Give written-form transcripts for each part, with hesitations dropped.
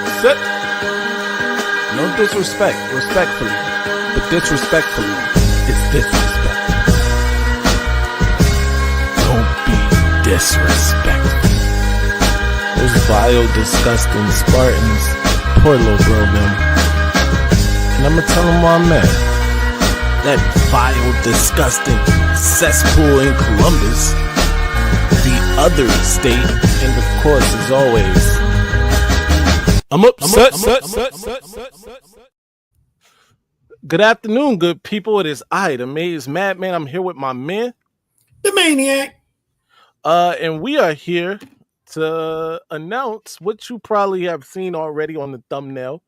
upset. No disrespect, respectfully. But disrespectfully, it's disrespect. Don't be disrespectful. Those vile, disgusting Spartans. Poor little girl, them. And I'm gonna tell them where I'm at. That vile, disgusting cesspool in Columbus. The other state. And of course, as always, I'm upset. Good afternoon, good people. It is I, the Maze Madman. I'm here with my man, the Maniac. And we are here to announce what you probably have seen already on the thumbnail.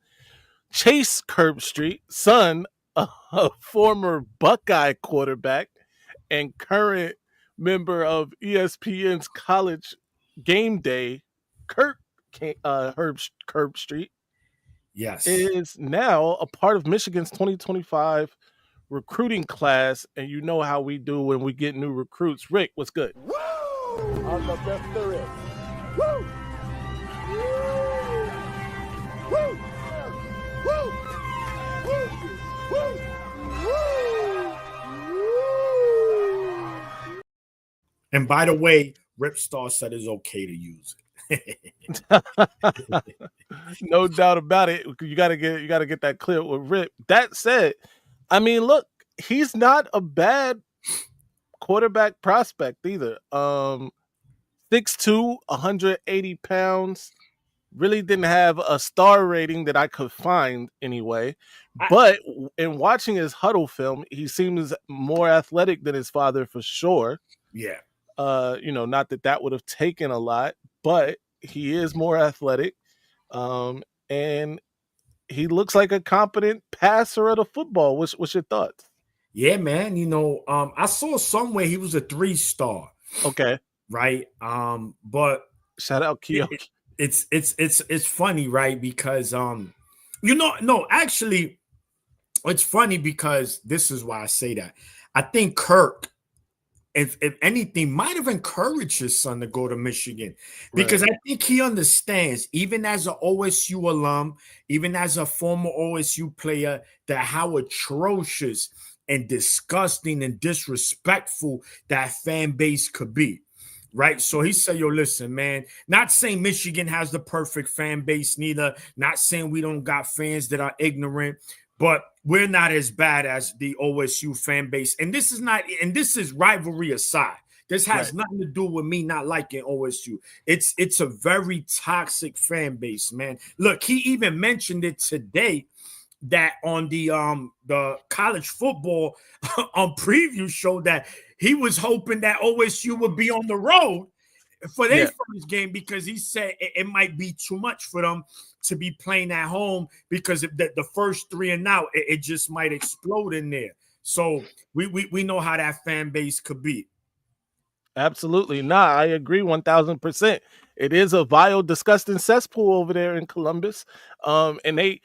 Chase Herbstreit, son of a former Buckeye quarterback and current member of ESPN's College Game Day, Kirk Herbstreit, yes, is now a part of Michigan's 2025 recruiting class, and you know how we do when we get new recruits. Rick, what's good? Woo! I'm the best there is. Woo! Woo! Woo! Woo! Woo! Woo! And by the way, Ripstar said it's okay to use it. No doubt about it. You gotta get that clear with Rip. That said, I mean, look, he's not a bad quarterback prospect either. 6'2", 180 pounds. Really didn't have a star rating that I could find anyway. But in watching his huddle film, he seems more athletic than his father for sure. Yeah. Not that would have taken a lot, but he is more athletic. And he looks like a competent passer of the football. What's your thoughts? Yeah, man. I saw somewhere he was a 3-star. Okay. Right. But shout out Kyoki. It's funny, right? Because actually, it's funny because this is why I say that. I think Kirk, if anything, might have encouraged his son to go to Michigan because right. I think he understands, even as an OSU alum, even as a former OSU player, that how atrocious and disgusting and disrespectful that fan base could be. Right. So he said, yo, listen, man, not saying Michigan has the perfect fan base, neither. Not saying we don't got fans that are ignorant, but we're not as bad as the OSU fan base. And this is rivalry aside. This has nothing to do with me not liking OSU. It's a very toxic fan base, man. Look, he even mentioned it today that on the college football on preview show that he was hoping that OSU would be on the road for their first game because he said it might be too much for them to be playing at home because if the first 3 and out, it just might explode in there. So we know how that fan base could be. Absolutely. Nah, I agree 1,000%. It is a vile, disgusting cesspool over there in Columbus. And they,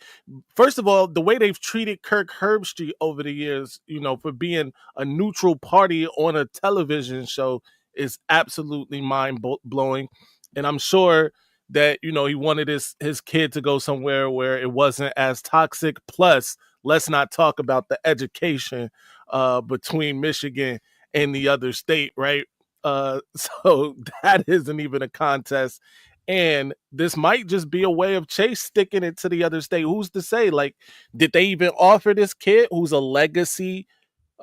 first of all, the way they've treated Kirk Herbstreit over the years, for being a neutral party on a television show is absolutely mind-blowing. And I'm sure that, he wanted his kid to go somewhere where it wasn't as toxic. Plus, let's not talk about the education between Michigan and the other state, right? So that isn't even a contest. And this might just be a way of Chase sticking it to the other state. Who's to say? Like, did they even offer this kid who's a legacy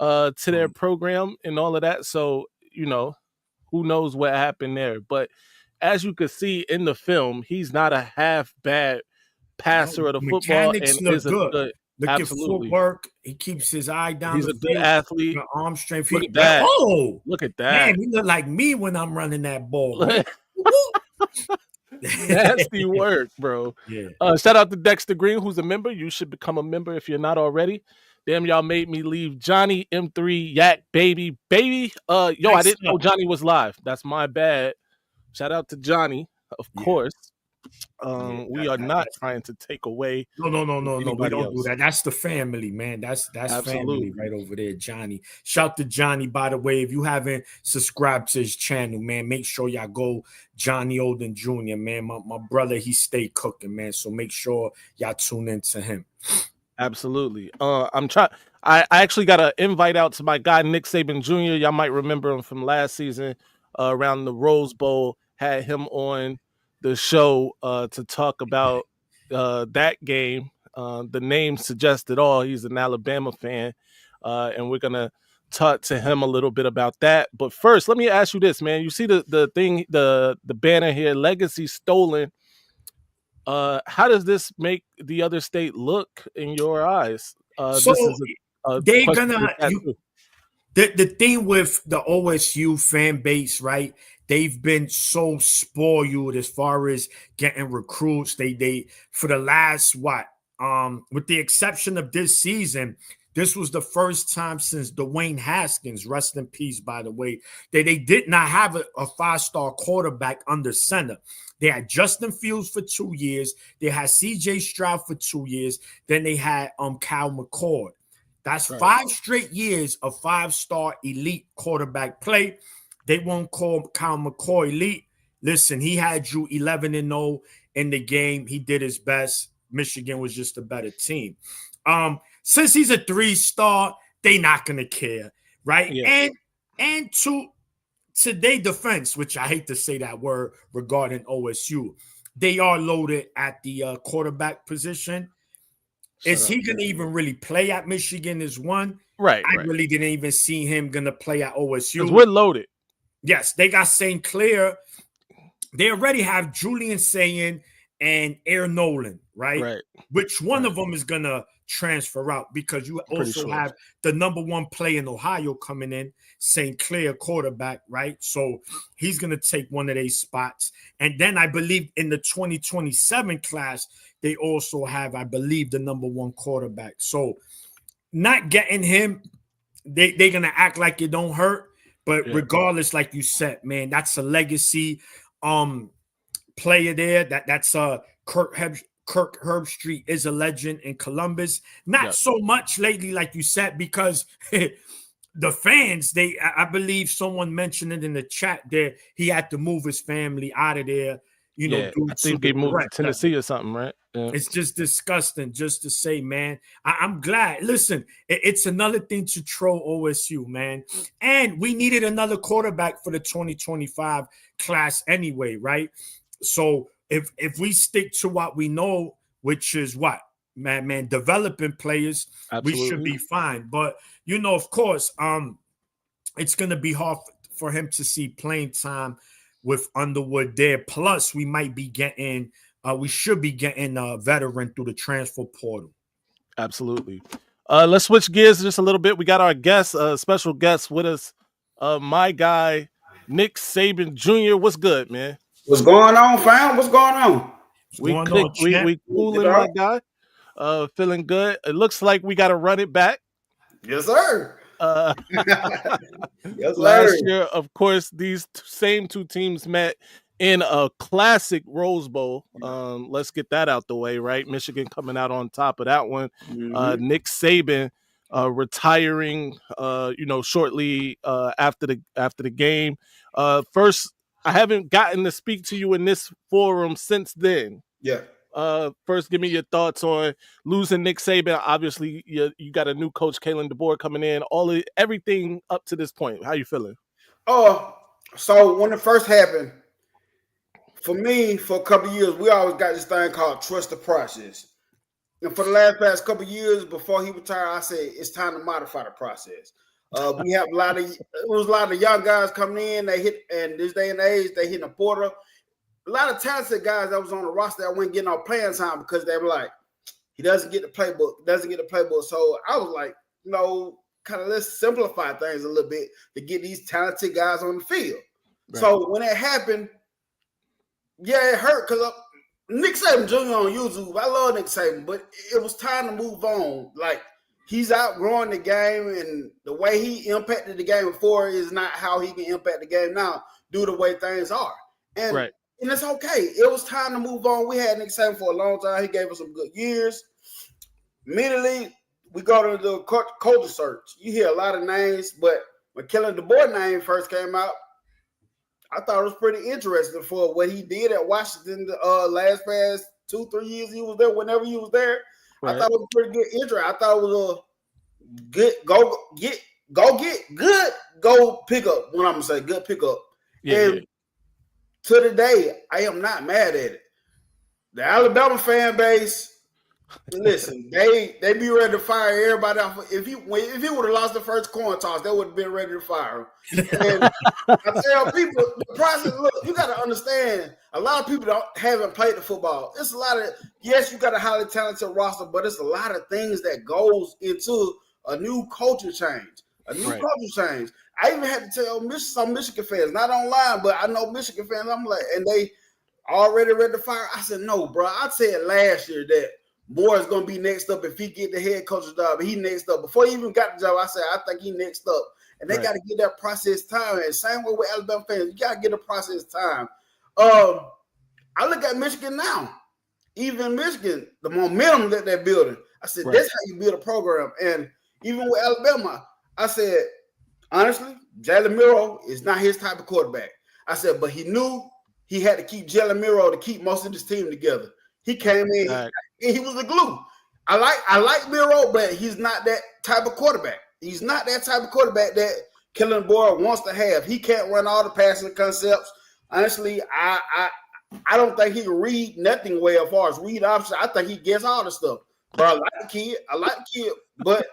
to their program and all of that? So, who knows what happened there. But as you could see in the film, he's not a half bad passer of the football. And is a good. Look Absolutely. At footwork. He keeps his eye down. He's a good athlete. Arm strength. Look at that. Oh, look at that. Man, he look like me when I'm running that ball. Nasty work, bro. Yeah. Shout out to Dexter Green, who's a member. You should become a member if you're not already. Damn, y'all made me leave Johnny M3 Yak baby. I didn't know Johnny was live. That's my bad. Shout out to Johnny, of course. We are not trying to take away. No. We don't else. do that. That's the family, man. That's Absolutely. family right over there, Johnny. Shout to Johnny, by the way. If you haven't subscribed to his channel, man, make sure y'all go Johnny Olden Jr., man. My brother, he stay cooking, man. So make sure y'all tune into him. Absolutely. I actually got an invite out to my guy Nick Saban Jr. Y'all might remember him from last season around the Rose Bowl. Had him on the show to talk about that game. The name suggests it all. He's an Alabama fan, and we're gonna talk to him a little bit about that. But first, let me ask you this, man. You see the thing, the banner here, "Legacy Stolen." How does this make the other state look in your eyes? So this is they're question gonna for that too. the thing with the OSU fan base, right? They've been so spoiled as far as getting recruits. They for the last with the exception of this season, this was the first time since Dwayne Haskins, rest in peace, by the way, they did not have a five-star quarterback under center. They had Justin Fields for 2 years. They had C.J. Stroud for 2 years. Then they had Cal McCord. That's right. 5 straight years of five-star elite quarterback play. They won't call Cal McCoy elite. Listen, he had you 11-0 in the game. He did his best. Michigan was just a better team. Since he's a 3-star, they not gonna care, right? Yeah. And to their defense, which I hate to say that word regarding OSU, they are loaded at the quarterback position. Is he going to even really play at Michigan is one. Right. I really didn't even see him going to play at OSU. Because we're loaded. Yes, they got St. Clair. They already have Julian Sayin and Air Nolan, right? Which one of them is going to transfer out? Because you also have the number 1 player in Ohio coming in, St. Clair quarterback, right? So he's going to take one of these spots. And then I believe in the 2027 class, they also have, I believe, the number 1 quarterback. So not getting him, they're going to act like it don't hurt. But regardless, like you said, man, that's a legacy player there. That's Kirk Herbstreit is a legend in Columbus. Not so much lately, like you said, because the fans, I believe someone mentioned it in the chat there, he had to move his family out of there. You know, I think they moved to Tennessee or something, right? Yeah. It's just disgusting just to say, man. I'm glad. Listen, it's another thing to troll OSU, man. And we needed another quarterback for the 2025 class anyway, right? So if we stick to what we know, which is what, man, developing players, we should be fine. But, you know, of course, it's going to be hard for him to see playing time with Underwood there. Plus, we might be getting, we should be getting a veteran through the transfer portal. Absolutely. Let's switch gears just a little bit. We got our guest, special guest with us, my guy, Nick Saban Jr. What's good, man? What's going on, fam? What's going on? We cooling, my guy. Feeling good. It looks like we got to run it back. Yes, sir. Yes, last year, of course, these same 2 teams met in a classic Rose Bowl. Let's get that out the way, right? Michigan coming out on top of that one. Nick Saban retiring, shortly after the game. First, I haven't gotten to speak to you in this forum since then. Yeah. First, give me your thoughts on losing Nick Saban. Obviously, you got a new coach, Kalen DeBoer, coming in. Everything up to this point. How you feeling? So when it first happened, for me, for a couple of years, we always got this thing called trust the process. And for the past couple of years before he retired, I said it's time to modify the process. We have a lot of young guys coming in. They hit, and this day and age, they hitting the portal. A lot of talented guys that was on the roster that wasn't getting no playing time because they were like, he doesn't get the playbook. So I was like, kind of let's simplify things a little bit to get these talented guys on the field. Right. So when it happened, it hurt because Nick Saban Jr. on YouTube. I love Nick Saban, but it was time to move on. Like, he's outgrowing the game, and the way he impacted the game before is not how he can impact the game now due to the way things are. And And it's okay. It was time to move on. We had Nick Saban for a long time. He gave us some good years. Immediately, we go to the culture search. You hear a lot of names, but when Kellen DeBoer name first came out, I thought it was pretty interesting for what he did at Washington last past 2-3 years he was there. Whenever he was there, right. I thought it was pretty good interest. I thought it was a good go pick up. What I'm gonna say, good pickup. And to today, I am not mad at it. The Alabama fan base. Listen, they be ready to fire everybody off. If he would have lost the first coin toss, they would have been ready to fire him. And I tell people the process. Look, you got to understand. A lot of people haven't played the football. It's a lot of yes, you got a highly talented roster, but it's a lot of things that goes into a new culture change. Culture change. I even had to tell some Michigan fans, not online, but I know Michigan fans. I'm like, and they already ready to fire. I said, no, bro. I said last year that Moore is going to be next up if he get the head coach's job. He next up. Before he even got the job, I said, I think he next up. And they got to get that process time. And same way with Alabama fans, you got to get a process time. I look at Michigan now. Even Michigan, the momentum that they're building. I said, that's how you build a program. And even with Alabama, I said, honestly, Jalen Milroe is not his type of quarterback. I said, but he knew he had to keep Jalen Milroe to keep most of his team together. He came in, and he was the glue. I like Milroe, but he's not that type of quarterback. He's not that type of quarterback that Kellen DeBoer wants to have. He can't run all the passing concepts. Honestly, I don't think he can read nothing well as far as read options. I think he gets all the stuff. But I like the kid, but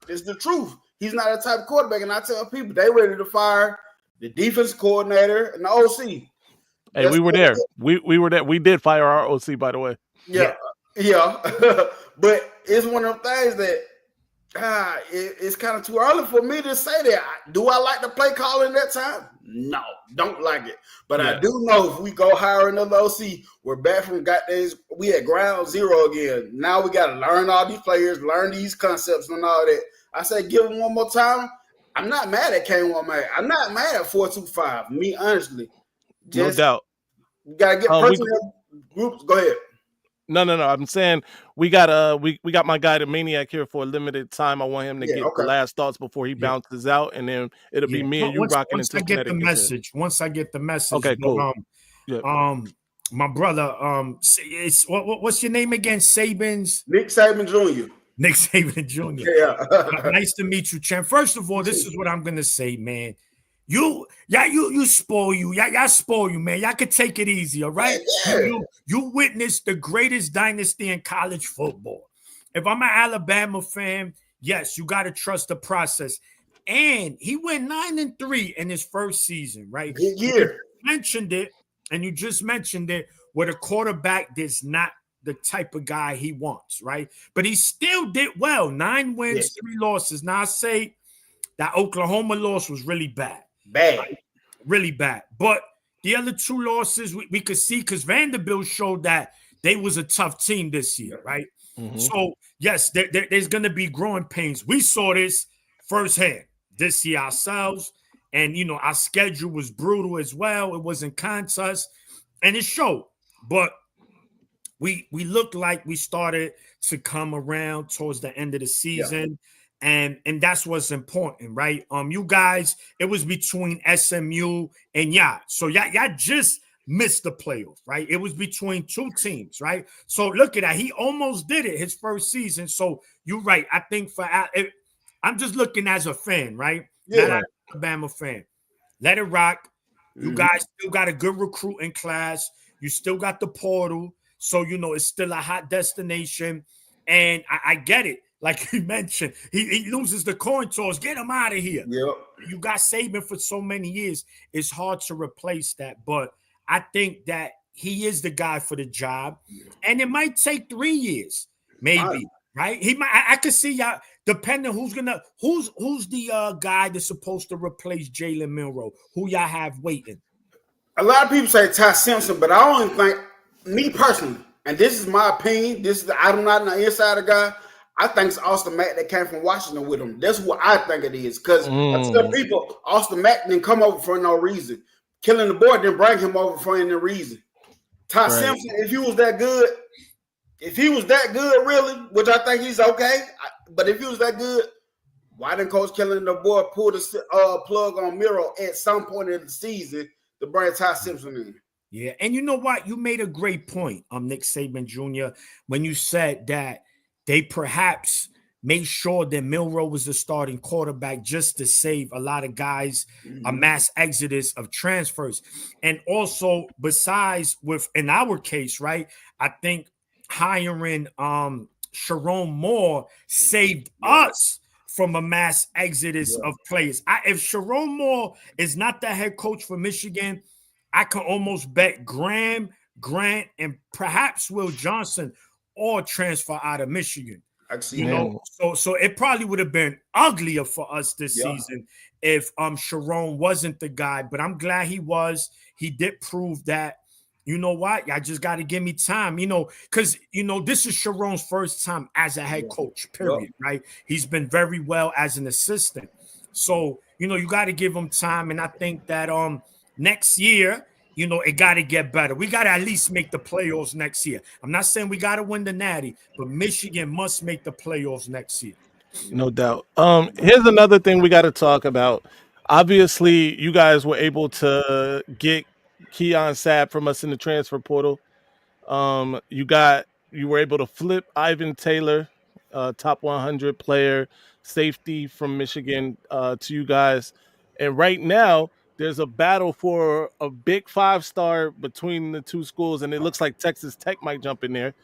it's the truth. He's not that type of quarterback. And I tell people they ready to fire the defense coordinator and the OC. Hey, we were there. We were there. We did fire our OC, by the way. Yeah. But it's one of them things that it's kind of too early for me to say that. Do I like the play calling that time? No, don't like it. But I do know if we go hire another OC, we're back from we at ground zero again. Now we got to learn all these players, learn these concepts and all that. I say give them one more time. I'm not mad at K1 I'm not mad at 425. Me honestly. No doubt. You gotta get personnel groups. Go ahead. No. I'm saying we got my guy the Maniac here for a limited time. I want him to get the last thoughts before he bounces out, and then it'll be me and you rocking into Connecticut. Once I get the message. Okay, cool. My brother, what's your name again? Saban's Nick Saban Jr. Nick Saban Jr. Yeah. Nice to meet you, champ. First of all, this is what I'm gonna say, man. You spoil you. Y'all spoil you, man. Y'all could take it easy, all right? Yeah. You witnessed the greatest dynasty in college football. If I'm an Alabama fan, yes, you got to trust the process. And he went 9-3 in his first season, right? Good year. You just mentioned it, where the quarterback is not the type of guy he wants, right? But he still did well. 9 wins, 3 losses. Now I say that Oklahoma loss was really bad. Right? Really bad. But the other 2 losses we could see because Vanderbilt showed that they was a tough team this year, right? Mm-hmm. So, yes, there's going to be growing pains. We saw this firsthand this year ourselves. And, our schedule was brutal as well. It wasn't contest. And it showed. But we looked like we started to come around towards the end of the season. Yeah. And that's what's important, right? You guys, it was between SMU and y'all. So y'all just missed the playoff, right? It was between 2 teams, right? So look at that. He almost did it his first season. So you're right. I think I'm just looking as a fan, right? Yeah. Not an Alabama fan. Let it rock. You guys still got a good recruiting class. You still got the portal. So, it's still a hot destination. And I get it. Like you mentioned, he loses the coin toss. Get him out of here. Yep. You got Saban for so many years. It's hard to replace that. But I think that he is the guy for the job. And it might take 3 years, maybe, right? He might. I could see y'all, depending who's the guy that's supposed to replace Jalen Milroe, who y'all have waiting. A lot of people say Ty Simpson, but I only think, me personally, and this is my opinion, I'm not an insider guy. I think it's Austin Mack that came from Washington with him. That's what I think it is. Because I tell people, Austin Mack didn't come over for no reason. Killing the boy didn't bring him over for any reason. Ty Right. Simpson, if he was that good, really, which I think he's okay, but if he was that good, why didn't Coach Kelly and the boy pull the plug on Miro at some point in the season to bring Ty Simpson in? Yeah, and you know what? You made a great point, Nick Saban Jr., when you said that they perhaps made sure that Milroe was the starting quarterback just to save a lot of guys a mass exodus of transfers. And also, besides in our case, right, I think hiring Sharon Moore saved us from a mass exodus of players. If Sharon Moore is not the head coach for Michigan, I can almost bet Graham, Grant, and perhaps Will Johnson all transfer out of Michigan. You know, so it probably would have been uglier for us this season if Sharon wasn't the guy. But I'm glad he was. He did prove that. You know what? I just got to give me time. You know, because this is Sharon's first time as a head coach. Period. Right? He's been very well as an assistant. So you got to give him time, and I think that next year, it got to get better. We got to at least make the playoffs next year. I'm not saying we got to win the Natty, but Michigan must make the playoffs next year. No doubt. Here's another thing we got to talk about. Obviously, you guys were able to get Keon Sapp from us in the transfer portal. You were able to flip Ivan Taylor, top 100 player, safety from Michigan, to you guys. And right now, there's a battle for a big 5-star between the two schools, and it looks like Texas Tech might jump in there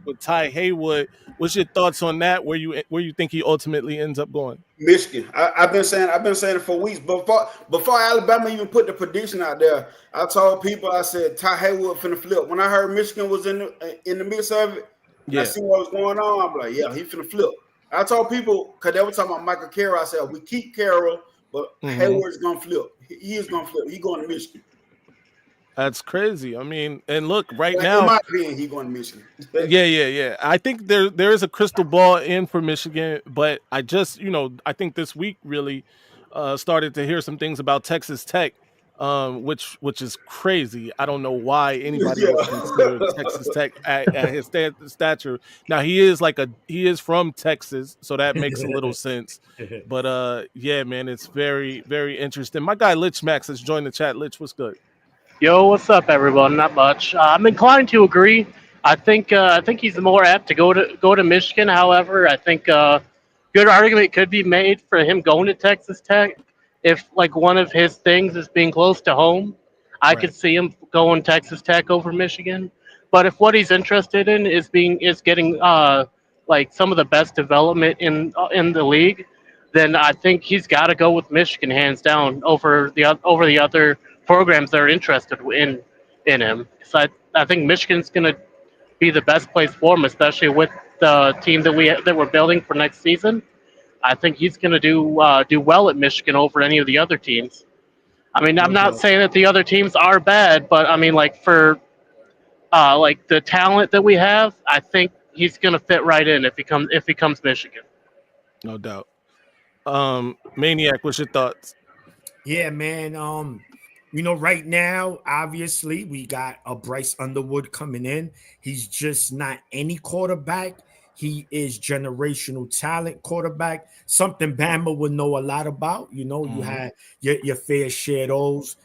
with Ty Haywood. What's your thoughts on that? Where you think he ultimately ends up going? Michigan. I've been saying it for weeks. Before Alabama even put the prediction out there, I told people, I said Ty Haywood finna flip. When I heard Michigan was in the midst of it, and I see what was going on, I'm like, yeah, he finna flip. I told people, because they were talking about Michael Carroll, I said, we keep Carroll, but Hayward's gonna flip. He is gonna flip. He going to Michigan. That's crazy. I mean, and look, right in now, my opinion, he going to Michigan. yeah. I think there is a crystal ball in for Michigan, but I just, I think this week really started to hear some things about Texas Tech, which is crazy. I don't know why anybody would consider Texas Tech at his stature. Now he is from Texas, so that makes a little sense. But yeah, man, it's very, very interesting. My guy Lich Max has joined the chat. Lich, what's good? Yo, what's up, everyone? Not much. I'm inclined to agree. I think he's more apt to go to Michigan. However, I think good argument could be made for him going to Texas Tech if like one of his things is being close to home. I could see him going Texas Tech over Michigan. But if what he's interested in is getting like some of the best development in the league, then I think he's got to go with Michigan hands down over the other programs that are interested in him. So I think Michigan's going to be the best place for him, especially with the team that we're building for next season. I think he's going to do well at Michigan over any of the other teams. I mean, I'm not saying that the other teams are bad, but I mean, like for like the talent that we have, I think he's going to fit right in if he comes Michigan. No doubt. Maniac, what's your thoughts? Yeah, man. Right now, obviously, we got a Bryce Underwood coming in. He's just not any quarterback. He is generational talent quarterback, something Bama would know a lot about. You had your fair share of those.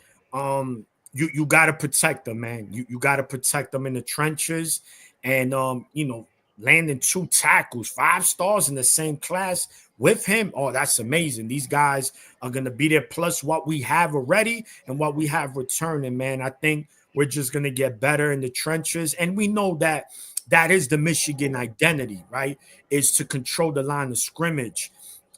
You got to protect them, man. You got to protect them in the trenches. And, landing 2 tackles, 5 stars in the same class with him. Oh, that's amazing. These guys are going to be there, plus what we have already and what we have returning, man. I think we're just going to get better in the trenches. And we know that is the Michigan identity, right? Is to control the line of scrimmage.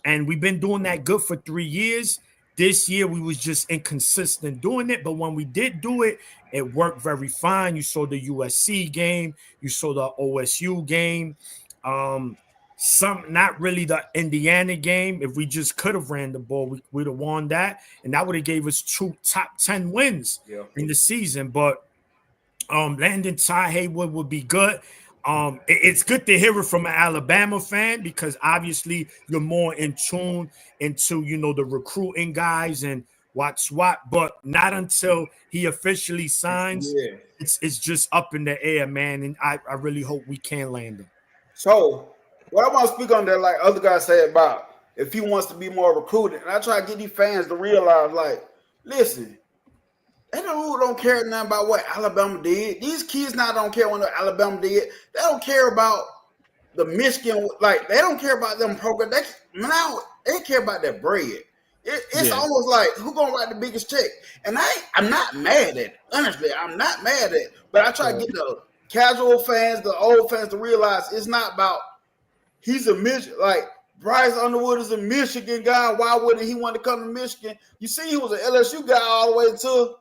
And we've been doing that good for 3 years. This year, we was just inconsistent doing it. But when we did do it, it worked very fine. You saw the USC game. You saw the OSU game. Not really the Indiana game. If we just could have ran the ball, we'd have won that. And that would have gave us 2 top 10 wins in the season. But landing Ty Haywood would be good. It's good to hear it from an Alabama fan because obviously you're more in tune into, the recruiting guys and watch SWAT, but not until he officially signs. Yeah. It's just up in the air, man. And I really hope we can land him. So what I want to speak on that, like other guys say about if he wants to be more recruited, and I try to get these fans to realize, like, listen, they don't care nothing about what Alabama did. These kids now don't care what Alabama did. They don't care about the Michigan, like they don't care about them program. They care about their bread. It's almost like who gonna write the biggest check. And I'm not mad at it. Honestly, I'm not mad at it. But I try to get the casual fans, the old fans to realize it's not about he's a Michigan. Like Bryce Underwood is a Michigan guy. Why wouldn't he want to come to Michigan? You see, he was an LSU guy all the way to.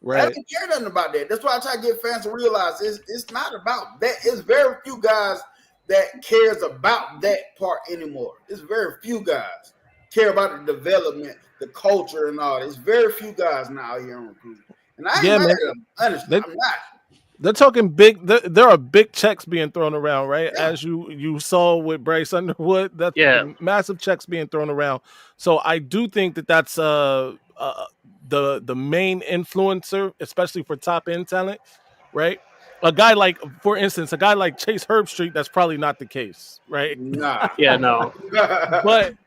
Right. I don't care nothing about that. That's why I try to get fans to realize it's not about that. It's very few guys that cares about that part anymore. It's very few guys care about the development, the culture, and all. There's very few guys now here in recruiting. And I ain't mad at them. Honestly, I'm not. They're talking big. There are big checks being thrown around, right? Yeah. As you saw with Bryce Underwood, that's massive checks being thrown around. So I do think that's the main influencer, especially for top end talent, right? A guy like, for instance, a guy like Chase Herbstreit, that's probably not the case, right? Nah. Yeah, no.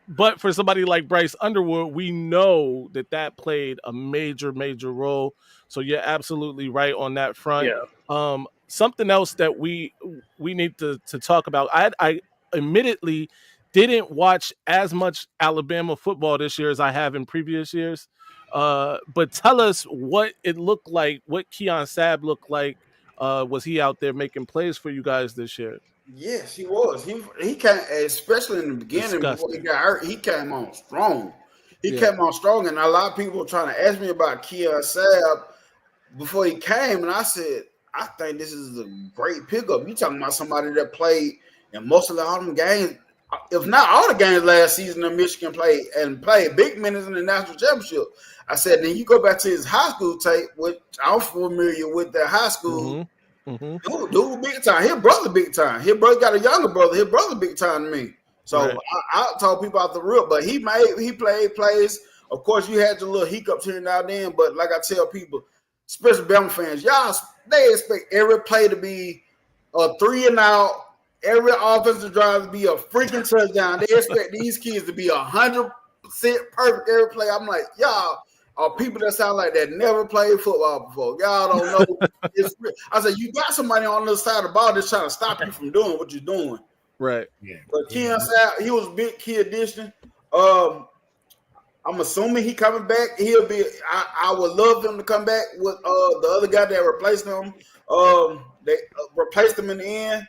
But for somebody like Bryce Underwood, we know that played a major role. So you're absolutely right on that front. Yeah. Something else that we need to talk about. I admittedly didn't watch as much Alabama football this year as I have in previous years. But tell us what it looked like, what Keon Sabb looked like. Was he out there making plays for you guys this year? Yes, he was. He came, especially in the beginning before he got hurt. He came on strong. Came on strong, and a lot of people were trying to ask me about Keon Sabb before he came, and I said, I think this is a great pickup. You talking about somebody that played in most of all them games, if not all the games last season that Michigan played big minutes in the national championship. I said, then you go back to his high school tape, which I'm familiar with that high school. Mm-hmm. Dude, big time. His brother, big time. His brother got a younger brother. His brother, big time to me. So right. I told people out the real, but he played plays. Of course, you had your little hiccups here and now and then, but like I tell people, especially Bama fans, they expect every play to be a 3-and-out, every offensive drive to be a freaking touchdown. They expect these kids to be 100% perfect every play. I'm like, y'all are people that sound like that never played football before. Y'all don't know. I said, you got somebody on the other side of the ball that's trying to stop you from doing what you're doing. Right. Yeah. But Keon Sabb, he was a big key addition. I'm assuming he coming back. He'll be. I would love him to come back with the other guy that replaced him. They replaced him in the end.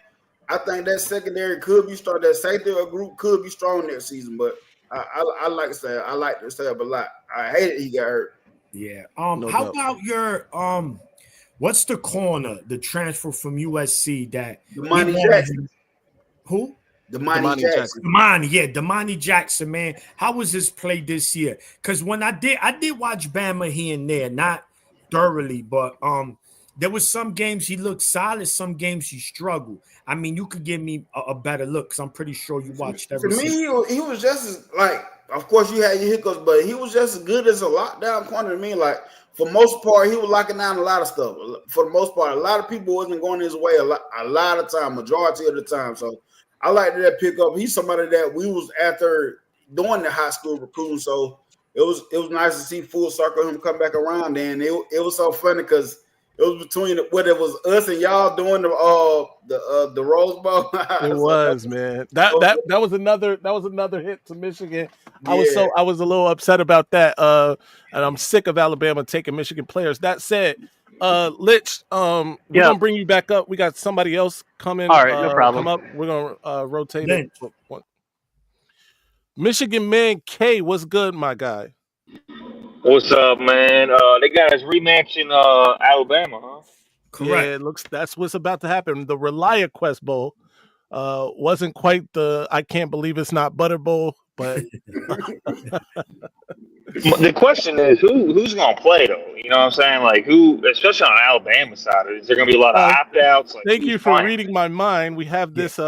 I think that secondary could be strong. That safety group could be strong next season. But I like Sabb. I like Sabb a lot. I hate it he got hurt. Yeah. How about your what's the corner, the transfer from USC that Damani Jackson? Who? Damani Jackson. Damani Jackson, man. How was his play this year? Because when I did watch Bama here and there, not thoroughly, but there was some games he looked solid, some games he struggled. I mean, you could give me a better look because I'm pretty sure you watched everything. To me, he was just as, like, of course you had your hiccups, but he was just as good as a lockdown corner to me. Like, for the most part, he was locking down a lot of stuff. For the most part, a lot of people wasn't going his way a lot of time, majority of the time. So I like that pickup. He's somebody that we was after doing the high school recruiting. So it was nice to see full circle him come back around. And it was so funny because it was between what it was us and y'all doing the Rose Bowl. It was, man. That was another hit to Michigan. I was a little upset about that. And I'm sick of Alabama taking Michigan players. That said, Lich, we're gonna bring you back up. We got somebody else coming. All right, no problem. Come up. We're gonna rotate it. Michigan man K, what's good, my guy? What's up, man? They got us rematch in Alabama, huh? Correct. Yeah, it looks that's what's about to happen. The ReliaQuest Bowl wasn't quite the I can't believe it's not Butter Bowl, but the question is who's gonna play though? You know what I'm saying? Like who, especially on the Alabama side, is there gonna be a lot of opt-outs? Like, thank you for reading my mind. We have this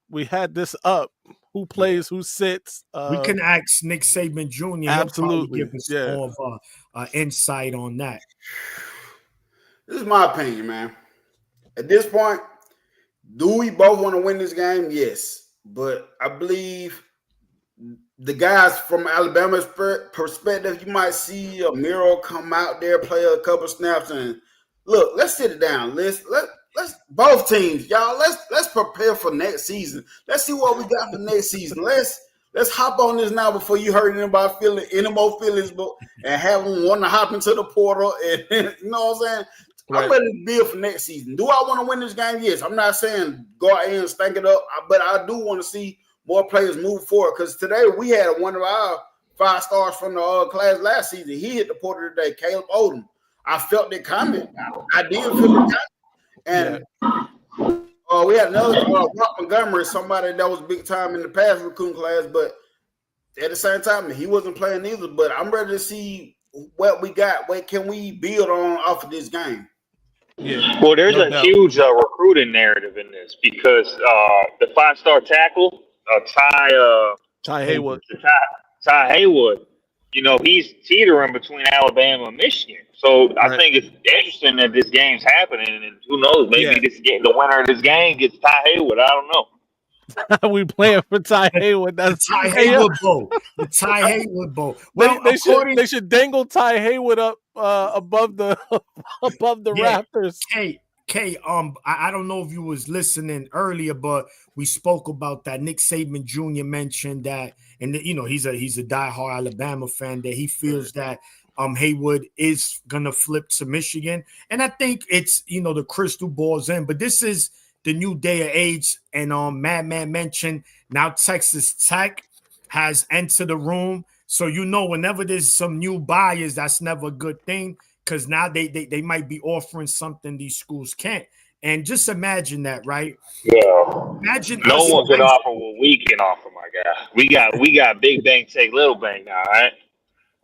we had this up. who plays, who sits. We can ask Nick Saban Jr. He'll probably give us more of insight on that. This is my opinion, man. At this point, do we both want to win this game? Yes. But I believe the guys from Alabama's perspective, you might see a Miro come out there, play a couple snaps, and look, let's sit it down. Let's both teams, y'all. Let's prepare for next season. Let's see what we got for next season. Let's hop on this now before you hurt anybody feeling any more feelings, and have them want to hop into the portal. And you know what I'm saying? Right. I'm ready to build for next season. Do I want to win this game? Yes. I'm not saying go out and stank it up, but I do want to see more players move forward. Because today we had one of our 5 stars from the class last season. He hit the portal today, Caleb Odom. I felt it coming. I did feel it coming. And we had another Rock Montgomery, somebody that was big time in the past recruiting class, but at the same time, he wasn't playing either. But I'm ready to see what we got. What can we build on off of this game? Yeah. Well, there's a huge recruiting narrative in this because the 5-star tackle, Ty Haywood. Ty Haywood, you know, he's teetering between Alabama and Michigan. So I think it's interesting that this game's happening, and who knows, maybe the winner of this game gets Ty Haywood. I don't know. We playing for Ty Haywood. That's Ty Haywood Bowl. The Ty Haywood Bowl. Well, they should dangle Ty Haywood up above the rafters. Hey, I don't know if you was listening earlier, but we spoke about that. Nick Saban Jr. mentioned that, and you know he's a diehard Alabama fan, that he feels that Haywood is gonna flip to Michigan, and I think it's the crystal ball's in, but this is the new day of age, and Madman mentioned now Texas Tech has entered the room, so whenever there's some new buyers, that's never a good thing. Because now they might be offering something these schools can't. And just imagine that, right? Yeah. Imagine no one can offer what we can offer, my guy. We got big bank take little bank now, right?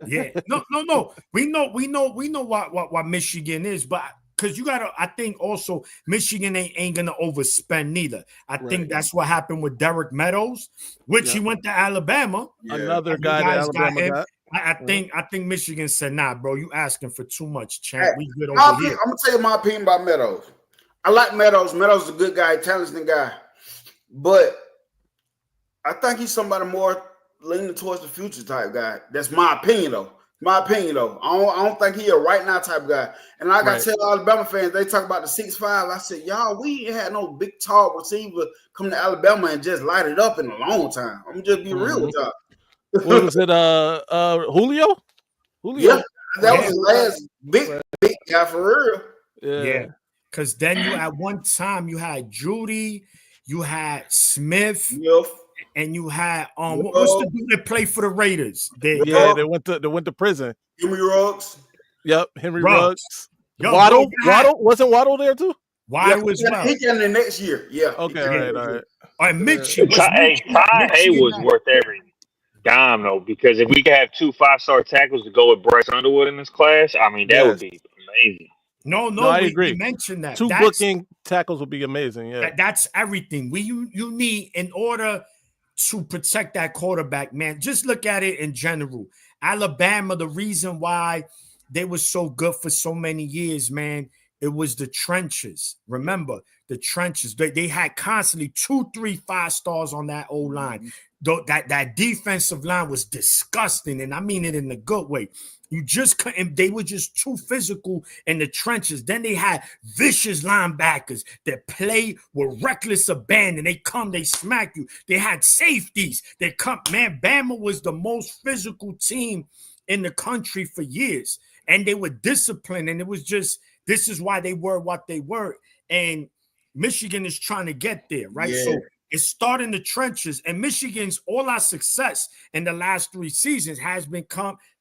Yeah. No. We know what Michigan is, but because I think also Michigan ain't gonna overspend neither. I think that's what happened with Derek Meadows, which he went to Alabama. Yeah. Another guy that Alabama got. I think Michigan said, nah, bro, you asking for too much, champ. We good over here. I'm gonna tell you my opinion about Meadows. I like Meadows. Meadows is a good guy, talented guy, but I think he's somebody more leaning towards the future type guy. That's my opinion, though. I don't think he a right now type guy. And I got to tell Alabama fans, they talk about the 6'5". I said, y'all, we ain't had no big tall receiver come to Alabama and just light it up in a long time. I'm just be real with y'all. What was it? Julio? Yeah, that was his last big guy for real. Yeah. Because then at one time you had Judy, you had Smith, and you had what's the dude that played for the Raiders? They went to prison. Henry Ruggs. Yep, Henry Ruggs. Waddle wasn't Waddle there too? Waddle as well. He came in next year. Yeah. Okay, all right. All right, Mitch. Ty Haywood's worth every dime though, because if we could have 2 5-star tackles to go with Bryce Underwood in this class, I mean that would be amazing. No, I agree. We mentioned that. 2 booking tackles would be amazing. Yeah, that's everything. You need in order to protect that quarterback, man. Just look at it in general. Alabama, the reason why they were so good for so many years, man, it was the trenches. Remember the trenches. They had constantly 2, 3, 5 stars on that old line. That defensive line was disgusting, and I mean it in a good way. You just couldn't. They were just too physical in the trenches. Then they had vicious linebackers that play with reckless abandon. They come, they smack you. They had safeties that come. Man, Bama was the most physical team in the country for years, and they were disciplined. And it was just, this is why they were what they were. And Michigan is trying to get there, right? Yeah. So it's starting the trenches, and Michigan's all our success in the last 3 seasons has been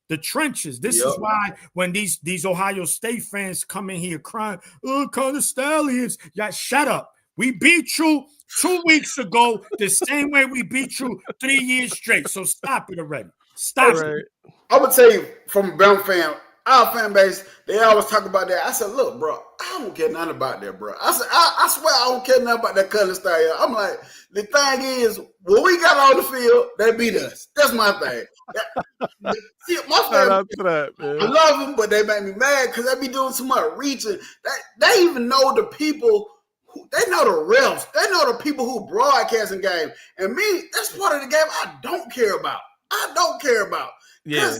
the trenches. This is why when these Ohio State fans come in here crying, oh, Connor Stallions, yeah, shut up. We beat you 2 weeks ago the same way we beat you 3 years straight. So stop it already. Stop it. I'm gonna tell you from a Bama fan, our fan base, they always talk about that. I said, look, bro, I don't care nothing about that, bro. I said, I swear I don't care nothing about that color style. I'm like, the thing is, when we got on the field, they beat us. That's my thing. See, my Shout family, out to that, man. I love them, but they make me mad because they be doing too much reaching. They even know the people. They know the refs. They know the people who broadcasting game. And me, that's part of the game I don't care about. I don't care about. Yeah.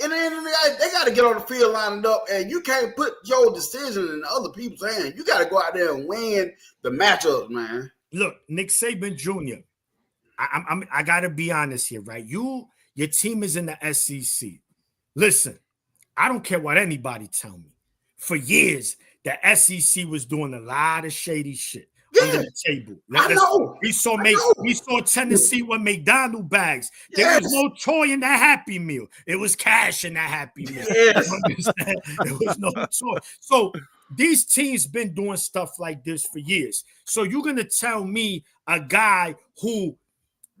In the end of the day, they got to get on the field lined up, and you can't put your decision in other people's hands. You got to go out there and win the matchups, man. Look, Nick Saban Jr., I got to be honest here, right? Your team is in the SEC. Listen, I don't care what anybody tell me. For years, the SEC was doing a lot of shady shit under the table. I know. We saw Tennessee with McDonald's bags. There was no toy in that Happy Meal. It was cash in that Happy Meal. Yes. There was no toy. So these teams been doing stuff like this for years. So you're gonna tell me a guy who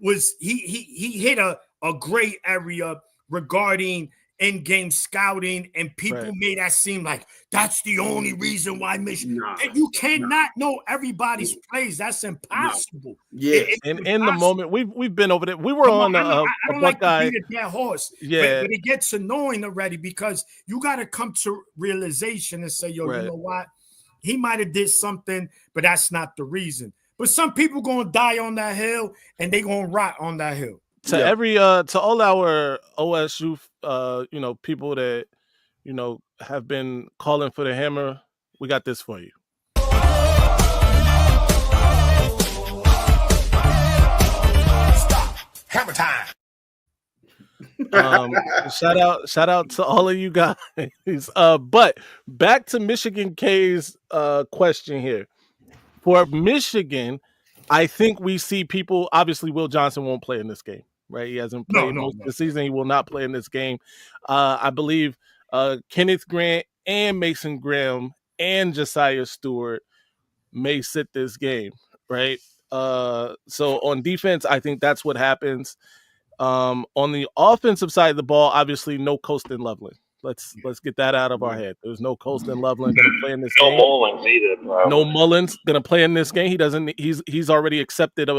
was he hit a gray area regarding in-game scouting, and people made that seem like that's the only reason why Michigan. You cannot know everybody's plays. That's impossible. Yeah, and in the moment, we've been over there. We were on I don't like Buckeye. to beat that horse. Yeah, but it gets annoying already because you got to come to realization and say, yo, you know what? He might have did something, but that's not the reason. But some people gonna die on that hill, and they gonna rot on that hill. To all our OSU people that have been calling for the hammer, we got this for you. Stop. Hammer time. Shout out to all of you guys. But back to Michigan K's question here. For Michigan, I think we see people. Obviously, Will Johnson won't play in this game. Right, he hasn't played most of the season. He will not play in this game. I believe Kenneth Grant and Mason Graham and Josiah Stewart may sit this game. Right. So on defense, I think that's what happens. On the offensive side of the ball, obviously, no Colston Loveland. Let's get that out of our head. There's no Colston Loveland going to play in this game. No Mullins either, bro. No Mullins going to play in this game. He doesn't. He's already accepted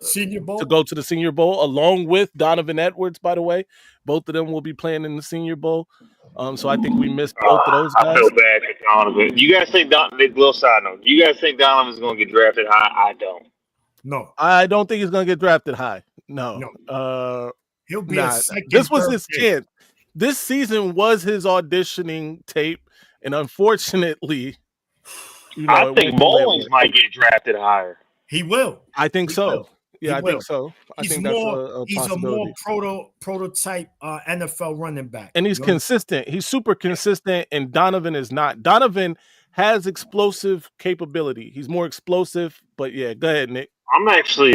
Senior Bowl to go to the Senior Bowl along with Donovan Edwards. By the way, both of them will be playing in the Senior Bowl. So I think we missed both of those guys. I feel bad for Donovan. You guys think little side note? You guys think Donovan's going to get drafted high? I don't. No, I don't think he's going to get drafted high. No. He'll be a second. This was his chance. This season was his auditioning tape, and unfortunately, I think Mullins might get drafted higher. He will. I think so. Yeah, I will. think so. I think that's a he's possibility. a more prototype NFL running back. And he's consistent. He's super consistent, and Donovan is not. Donovan has explosive capability. He's more explosive, but yeah, go ahead, Nick. I'm actually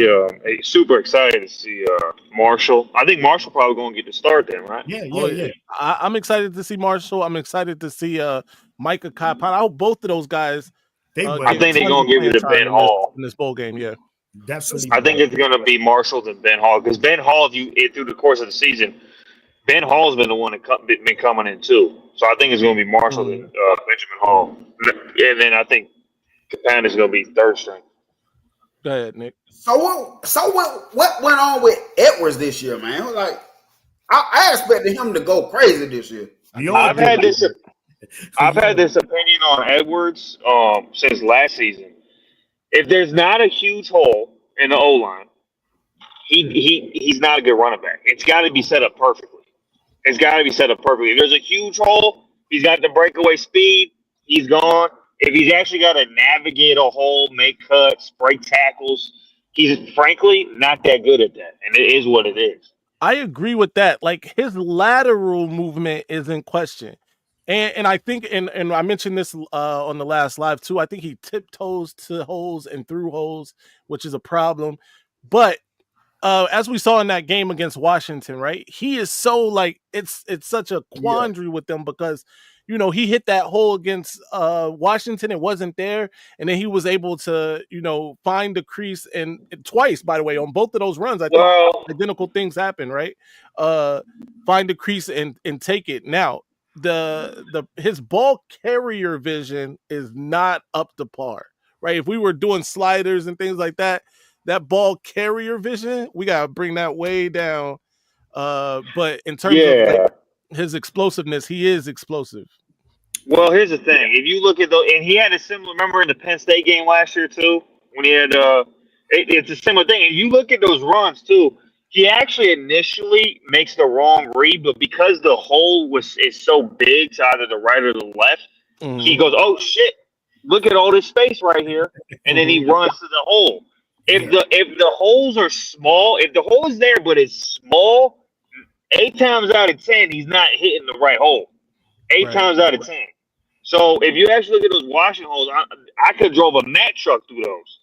super excited to see Marshall. I think Marshall probably going to get the start then, right? Yeah. I'm excited to see Marshall. I'm excited to see Micah Kai. I hope both of those guys. I think they're going to give it to Ben Hall in this bowl game. Yeah. Definitely. I think it's going to be Marshall and Ben Hall because Ben Hall, through the course of the season, Ben Hall's been the one that been coming in too. So I think it's going to be Marshall and Benjamin Hall, and then I think Capan is going to be third string. Go ahead, Nick. So what went on with Edwards this year, man? Like I expected him to go crazy this year. I've had this opinion on Edwards since last season. If there's not a huge hole in the O-line, he's not a good running back. It's got to be set up perfectly. If there's a huge hole, he's got the breakaway speed, he's gone. If he's actually got to navigate a hole, make cuts, break tackles, he's frankly not that good at that. And it is what it is. I agree with that. Like his lateral movement is in question. And I think, and I mentioned this on the last live too, I think he tiptoes to holes and through holes, which is a problem. But as we saw in that game against Washington, right? He is so like, it's such a quandary with them because, he hit that hole against Washington. It wasn't there. And then he was able to, find the crease and twice, by the way, on both of those runs. I think identical things happen, right? Find the crease and take it. Now, his ball carrier vision is not up to par, right? If we were doing sliders and things like that, that ball carrier vision, we gotta bring that way down. But in terms of like his explosiveness, he is explosive. Well, here's the thing. If you look at and he had a similar. Remember in the Penn State game last year too, when he had it's a similar thing. And you look at those runs too. He actually initially makes the wrong read, but because the hole is so big to either the right or the left, he goes, "Oh shit! Look at all this space right here," and then he runs to the hole. If the holes are small, if the hole is there but it's small, 8 times out of 10 he's not hitting the right hole. 8 times out of 10. So if you actually look at those washing holes, I could drove a Mack truck through those.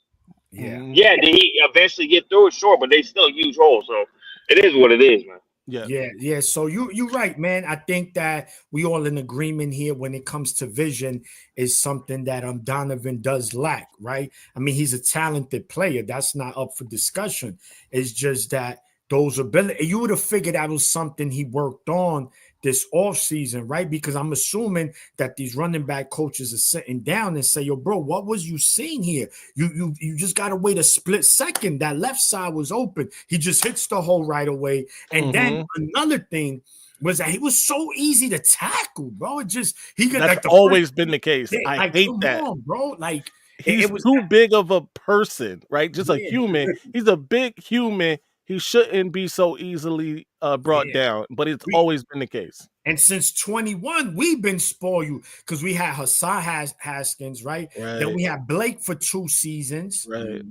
Yeah. Did he eventually get through it? Sure, but they still huge holes. So it is what it is, man. Yeah. So you're right, man. I think that we all in agreement here when it comes to vision is something that Donovan does lack, right? I mean, he's a talented player. That's not up for discussion. It's just that those ability, you would have figured that was something he worked on this offseason, right? Because I'm assuming that these running back coaches are sitting down and say, yo, bro, what was you seeing here? You just got to wait a split second. That left side was open. He just hits the hole right away. And then another thing was that he was so easy to tackle, bro. It just, he could, that's like always been the case. I like, hate that. On, bro. Like, he's too big of a person, right? Just a human. He's a big human. He shouldn't be so easily brought down, but it's always been the case. And since 21, we've been spoiled because we had Hassan Haskins, right? Then we had Blake for 2 seasons, right?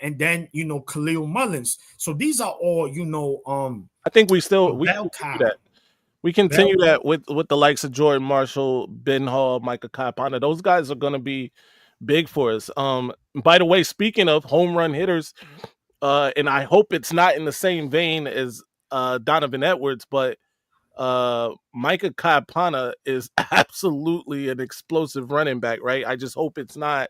And then Khalil Mullins. So these are all I think we continue that. We continue that with the likes of Jordan Marshall, Ben Hall, Micah Kaipana. Those guys are going to be big for us. By the way, speaking of home run hitters. And I hope it's not in the same vein as Donovan Edwards, but Micah Kaipana is absolutely an explosive running back, right? I just hope it's not,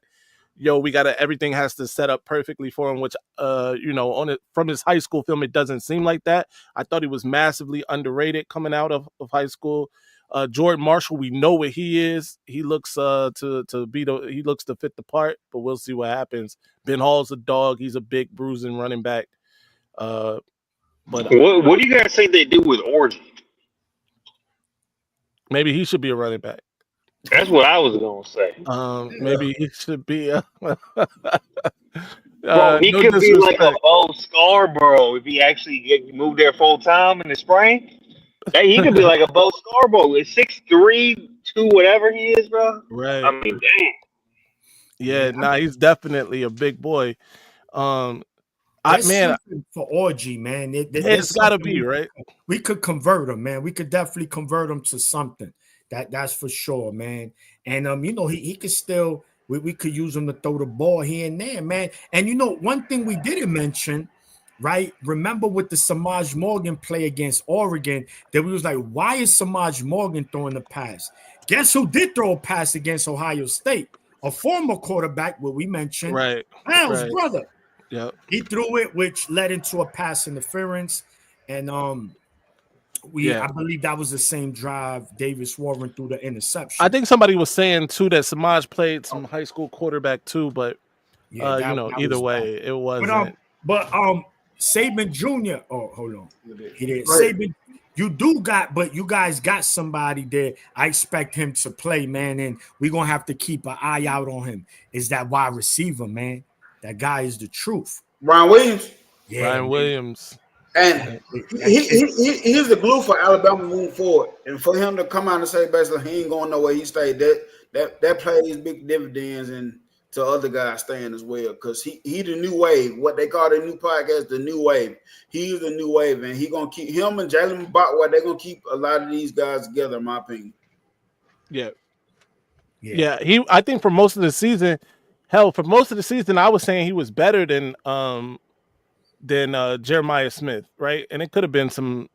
everything has to set up perfectly for him, which, from his high school film, it doesn't seem like that. I thought he was massively underrated coming out of high school. Jordan Marshall, we know what he is. He looks to fit the part, but we'll see what happens. Ben Hall's a dog. He's a big bruising running back. But what do you guys think they do with Orgy? Maybe he should be a running back. That's what I was gonna say. Maybe he should be. Bro, he could be like a Bo Scarborough if he actually moved there full time in the spring. He could be like a Bo Scarborough. It's 6'3", 2, whatever he is, bro. Right. I mean, dang. Yeah, he's definitely a big boy. For Orgy, man. It's got to be, right? We could convert him, man. We could definitely convert him to something. That's for sure, man. And he could still. We could use him to throw the ball here and there, man. And one thing we didn't mention. Right? Remember with the Samaj Morgan play against Oregon, that we was like, why is Samaj Morgan throwing the pass? Guess who did throw a pass against Ohio State? A former quarterback, what we mentioned. Right. Al's brother. Yep. He threw it, which led into a pass interference. And I believe that was the same drive Davis Warren threw the interception. I think somebody was saying too that Samaj played some high school quarterback too, but either way, it wasn't. But Saban Jr. Oh, hold on. He did. Saban, you guys got somebody there. I expect him to play, man, and we're gonna have to keep an eye out on him. Is that wide receiver, man? That guy is the truth. Ryan Williams. Yeah, Ryan Williams. And he's the glue for Alabama moving forward. And for him to come out and say basically he ain't going nowhere, he stayed. That plays big dividends and to other guys staying as well, because he the new wave, what they call the new podcast, the new wave. He's the new wave, and he gonna keep him and Jalen Botwell. They're gonna keep a lot of these guys together, in my opinion. Yeah. I think for most of the season, I was saying he was better than Jeremiah Smith, right? And it could have been some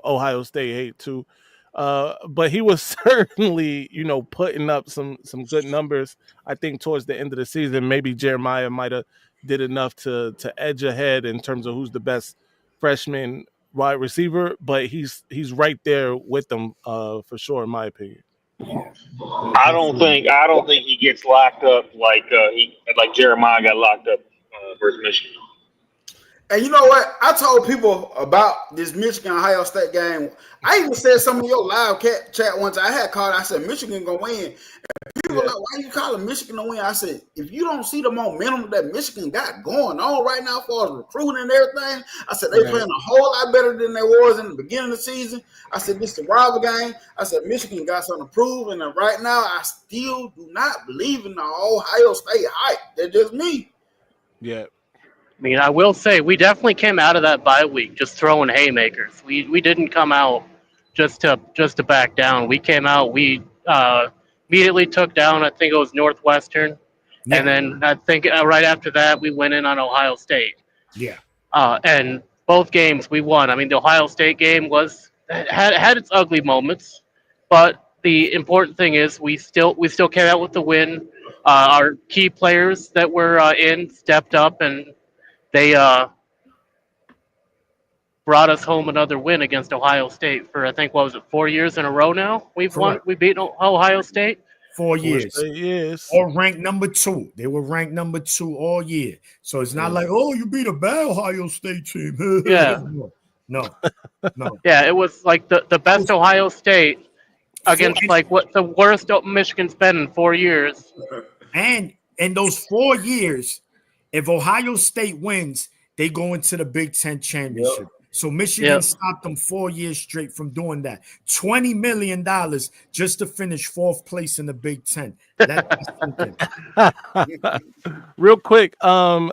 Ohio State hate too. But he was certainly, putting up some good numbers. I think towards the end of the season, maybe Jeremiah might have did enough to edge ahead in terms of who's the best freshman wide receiver, but he's right there with them for sure, in my opinion. I don't think he gets locked up like Jeremiah got locked up versus Michigan. And you know what? I told people about this Michigan Ohio State game. I even said some of your live chat once. I had called. I said Michigan gonna win. People like, why you calling Michigan to win? I said, if you don't see the momentum that Michigan got going on right now, as far as recruiting and everything, I said they playing a whole lot better than they was in the beginning of the season. I said this is a rival game. I said Michigan got something to prove, and right now I still do not believe in the Ohio State hype. That's just me. Yeah. I mean, I will say we definitely came out of that bye week just throwing haymakers. We didn't come out just to back down. We came out. We immediately took down. I think it was Northwestern, and then I think right after that we went in on Ohio State. Yeah. And both games we won. I mean, the Ohio State game had its ugly moments, but the important thing is we still came out with the win. Our key players that were in stepped up and they brought us home another win against Ohio State for I think 4 years in a row now. We've won. We beat Ohio State 4 years. Yes. Or ranked number 2. They were ranked number 2 all year. So it's not like, oh, you beat a bad Ohio State team. Yeah. No. Yeah, it was like the best Ohio State against like what the worst Michigan's been in 4 years. And in those 4 years, if Ohio State wins, they go into the Big Ten championship. Yep. So Michigan stopped them 4 years straight from doing that. $20 million just to finish 4th place in the Big Ten. Real quick, Joe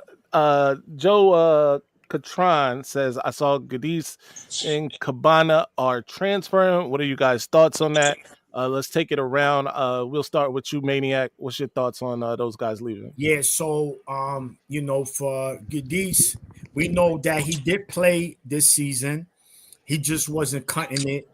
Catron says, I saw Gadis and Cabana are transferring. What are you guys' thoughts on that? Let's take it around. We'll start with you, Maniac. What's your thoughts on those guys leaving? Yeah, so for Gadis, we know that he did play this season. He just wasn't cutting it.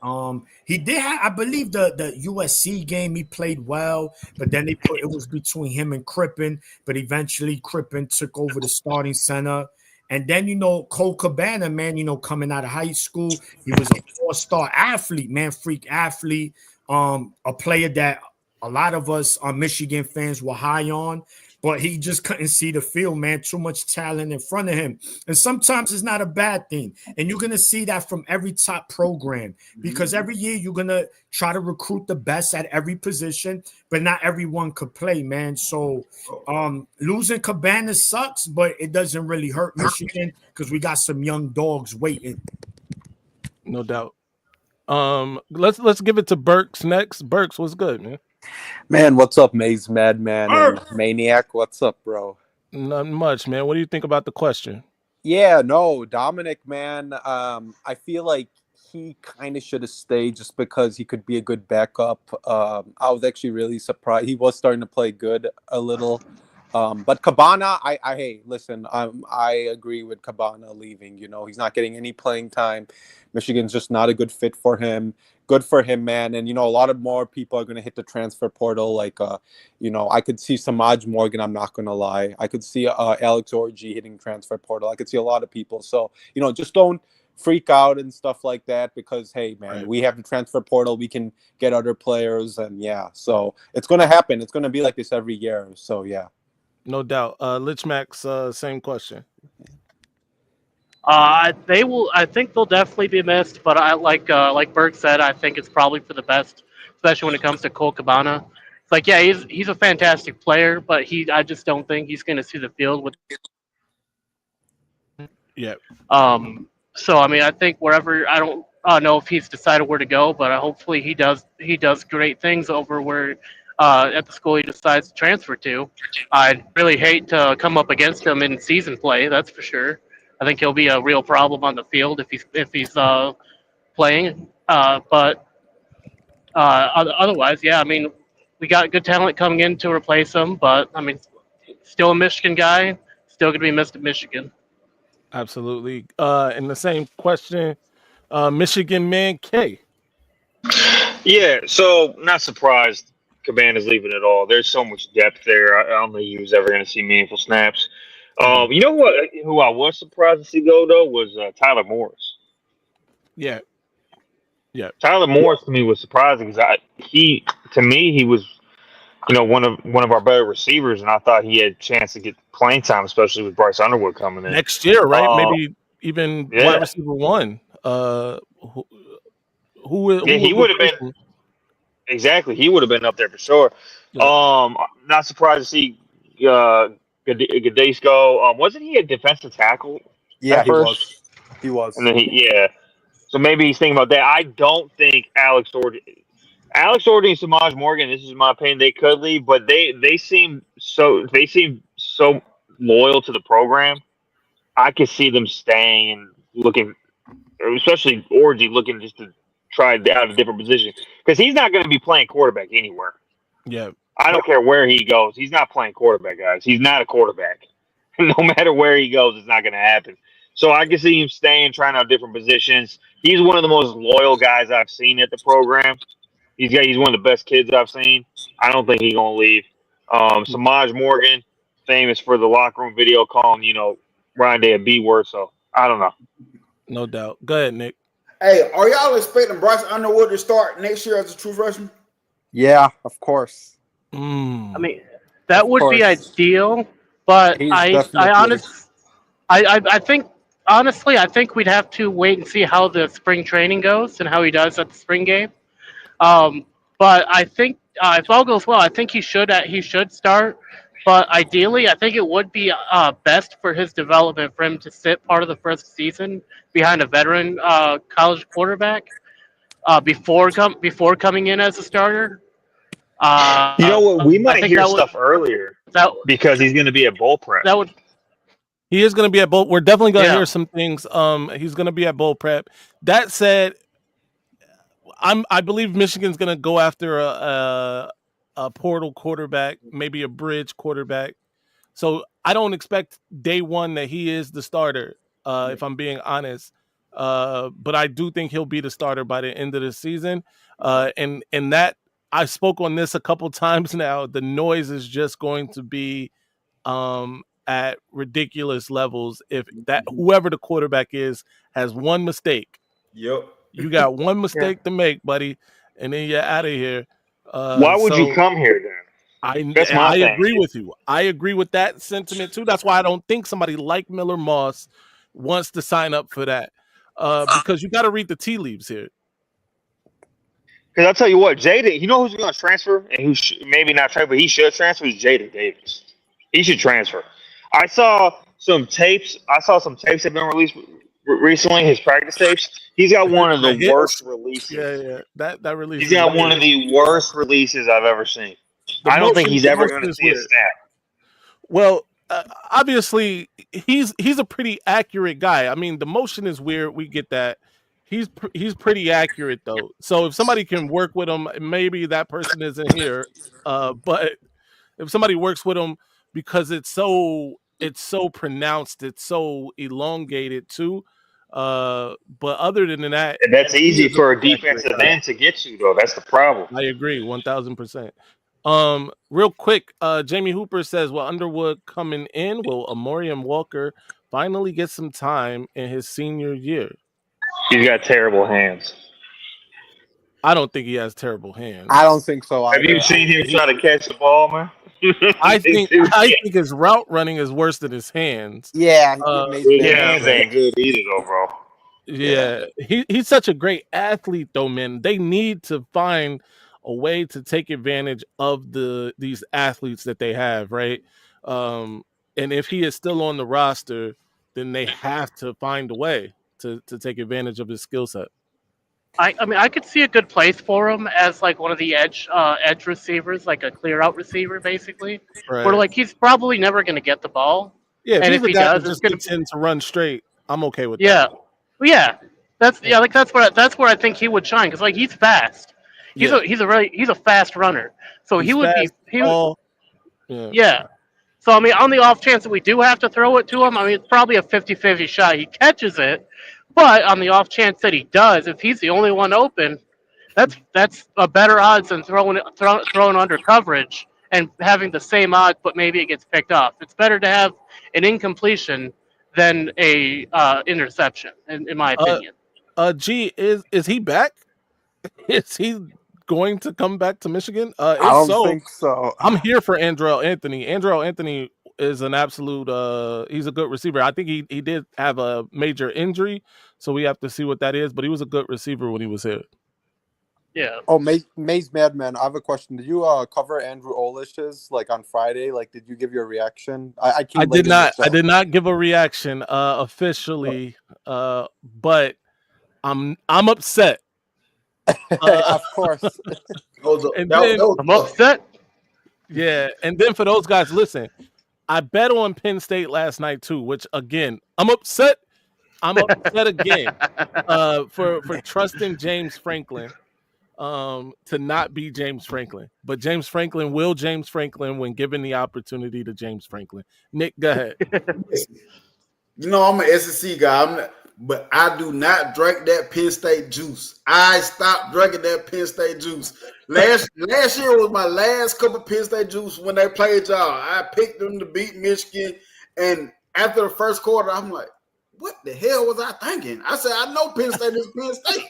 He did have, I believe, the USC game he played well, but then it was between him and Crippen, but eventually Crippen took over the starting center. And then, Cole Cabana, man, coming out of high school, he was a 4-star athlete, man, freak athlete. A player that a lot of us Michigan fans were high on, but he just couldn't see the field, man. Too much talent in front of him. And sometimes it's not a bad thing. And you're going to see that from every top program because every year you're going to try to recruit the best at every position, but not everyone could play, man. So losing Cabana sucks, but it doesn't really hurt Michigan because we got some young dogs waiting. No doubt. Let's give it to Burks next. Burks, what's good, man? Man, what's up, Maze Madman and Maniac? What's up, bro? Not much, man. What do you think about the question? Yeah, no, Dominic, man. I feel like he kind of should have stayed just because he could be a good backup. I was actually really surprised. He was starting to play good a little. But Cabana, hey, listen, I agree with Cabana leaving. He's not getting any playing time. Michigan's just not a good fit for him. Good for him, man. And, a lot of more people are going to hit the transfer portal. Like, I could see Samaj Morgan, I'm not going to lie. I could see Alex Orji hitting transfer portal. I could see a lot of people. So, just don't freak out and stuff like that because, hey, man, we have the transfer portal. We can get other players. And, yeah, so it's going to happen. It's going to be like this every year. So, yeah. No doubt. Lich Max, same question. They will. I think they'll definitely be missed, but I like Burke said, I think it's probably for the best, especially when it comes to Cole Cabana. It's like, yeah, he's a fantastic player, but I just don't think he's going to see the field with. Yeah. So I mean, I think wherever I don't know if he's decided where to go, but hopefully he does great things over where. At the school he decides to transfer to. I'd really hate to come up against him in season play, that's for sure. I think he'll be a real problem on the field if he's playing. But otherwise, yeah, I mean, we got good talent coming in to replace him, but I mean, still a Michigan guy, still going to be missed at Michigan. Absolutely. And the same question, Michigan man K. Yeah, so not surprised Cabana's leaving at all. There's so much depth there. I don't think he was ever going to see meaningful snaps. You know what? Who I was surprised to see go though was Tyler Morris. Yeah. Yeah. Tyler Morris to me was surprising because to me he was one of our better receivers, and I thought he had a chance to get playing time, especially with Bryce Underwood coming in. Next year, right? Uh, Maybe even wide yeah, receiver one. Who yeah, he would would have replace been him? exactly. He would have been up there for sure. Yeah. Not surprised to see Gades go. Wasn't he a defensive tackle Yeah, at he was. first? He was. And then yeah. So maybe he's thinking about that. I don't think Alex Orton and Samaj Morgan, this is my opinion, they could leave, but they seem so loyal to the program. I could see them staying and looking, especially Orgy looking just to try out a different position because he's not going to be playing quarterback anywhere. Yeah. I don't care where he goes. He's not playing quarterback, guys. He's not a quarterback. No matter where he goes, it's not going to happen. So I can see him staying, trying out different positions. He's one of the most loyal guys I've seen at the program. He's one of the best kids I've seen. I don't think he's gonna leave. Samaj Morgan, famous for the locker room video calling, Ryan Day a B word. So I don't know. No doubt. Go ahead, Nick. Hey, are y'all expecting Bryce Underwood to start next year as a true freshman? Yeah, of course. I mean, that would be ideal, but He's I think honestly, I think we'd have to wait and see how the spring training goes and how he does at the spring game. But I think if all goes well, I think he should start. But ideally, I think it would be best for his development for him to sit part of the first season behind a veteran college quarterback before coming in as a starter. You know what? We might hear that stuff earlier because he's going to be at bowl prep. He is going to be at bowl. We're definitely going to hear some things. He's going to be at bowl prep. That said, I believe Michigan's going to go after a portal quarterback, maybe a bridge quarterback. So I don't expect day one that he is the starter, if I'm being honest. But I do think he'll be the starter by the end of the season. And that I spoke on this a couple times now. The noise is just going to be at ridiculous levels if that whoever the quarterback is has one mistake. Yep. You got one mistake to make, buddy, and then you're out of here. Why would you come here then? I agree with you. I agree with that sentiment too. That's why I don't think somebody like Miller Moss wants to sign up for that. Because you got to read the tea leaves here. Because I'll tell you what, Jada, you know who's going to transfer and who maybe not transfer, but he should transfer is Jada Davis. He should transfer. I saw some tapes that have been released recently, his practice tapes. He's got one of the worst releases. Yeah. That release. He's got one of the worst releases I've ever seen. I don't think he's ever going to see a snap. Well, obviously, he's a pretty accurate guy. I mean, the motion is weird. We get that. He's pretty accurate though. So if somebody can work with him, maybe that person isn't here. But if somebody works with him because it's so pronounced, it's so elongated too. But other than that, and that's easy for a defensive end to get you though. That's the problem. I agree, 1000%. Real quick, Jamie Hooper says, "Well, Underwood coming in, will Amorian Walker finally get some time in his senior year?" He's got terrible hands. I don't think he has terrible hands. I don't think so either. Have you seen him try to catch the ball, man? I think his route running is worse than his hands. Yeah, his hands ain't good either, though, bro. Yeah, he's such a great athlete, though, man. They need to find a way to take advantage of these athletes that they have, right? And if he is still on the roster, then they have to find a way to take advantage of his skill set. I mean, I could see a good place for him as like one of the edge receivers, like a clear out receiver, basically. Right. Where like he's probably never going to get the ball. Yeah, and if he guy does, that just gets in to run straight, I'm okay with that. Yeah, that's where I think he would shine because like he's fast. He's a fast runner. So he would be. Yeah. So I mean, on the off chance that we do have to throw it to him, I mean, it's probably a 50-50 shot. He catches it. But on the off chance that he does, if he's the only one open, that's a better odds than throwing under coverage and having the same odds, but maybe it gets picked off. It's better to have an incompletion than a interception, in my opinion. G, is he back? Is he going to come back to Michigan? I If don't so, think so. I'm here for Andrell Anthony. Andrell Anthony is an absolute he's a good receiver. I think he did have a major injury, so we have to see what that is, but he was a good receiver when he was here. Yeah. Oh, Maze Madman, I have a question. Did you cover Andrew Olish's like on Friday? Like, did you give your reaction? I I came did late in the not. I show. did not give a reaction officially, but I'm upset. Of course. And then I'm upset. yeah, and then for those guys, listen, I bet on Penn State last night too, which again, I'm upset. I'm upset again for trusting James Franklin to not be James Franklin. But James Franklin will James Franklin when given the opportunity to James Franklin. Nick, go ahead. You know, I'm an SEC guy, but I do not drink that Penn State juice. I stopped drinking that Penn State juice. Last year was my last cup of Penn State juice when they played y'all. I picked them to beat Michigan, and after the first quarter, I'm like, what the hell was I thinking? I said, I know Penn State is Penn State.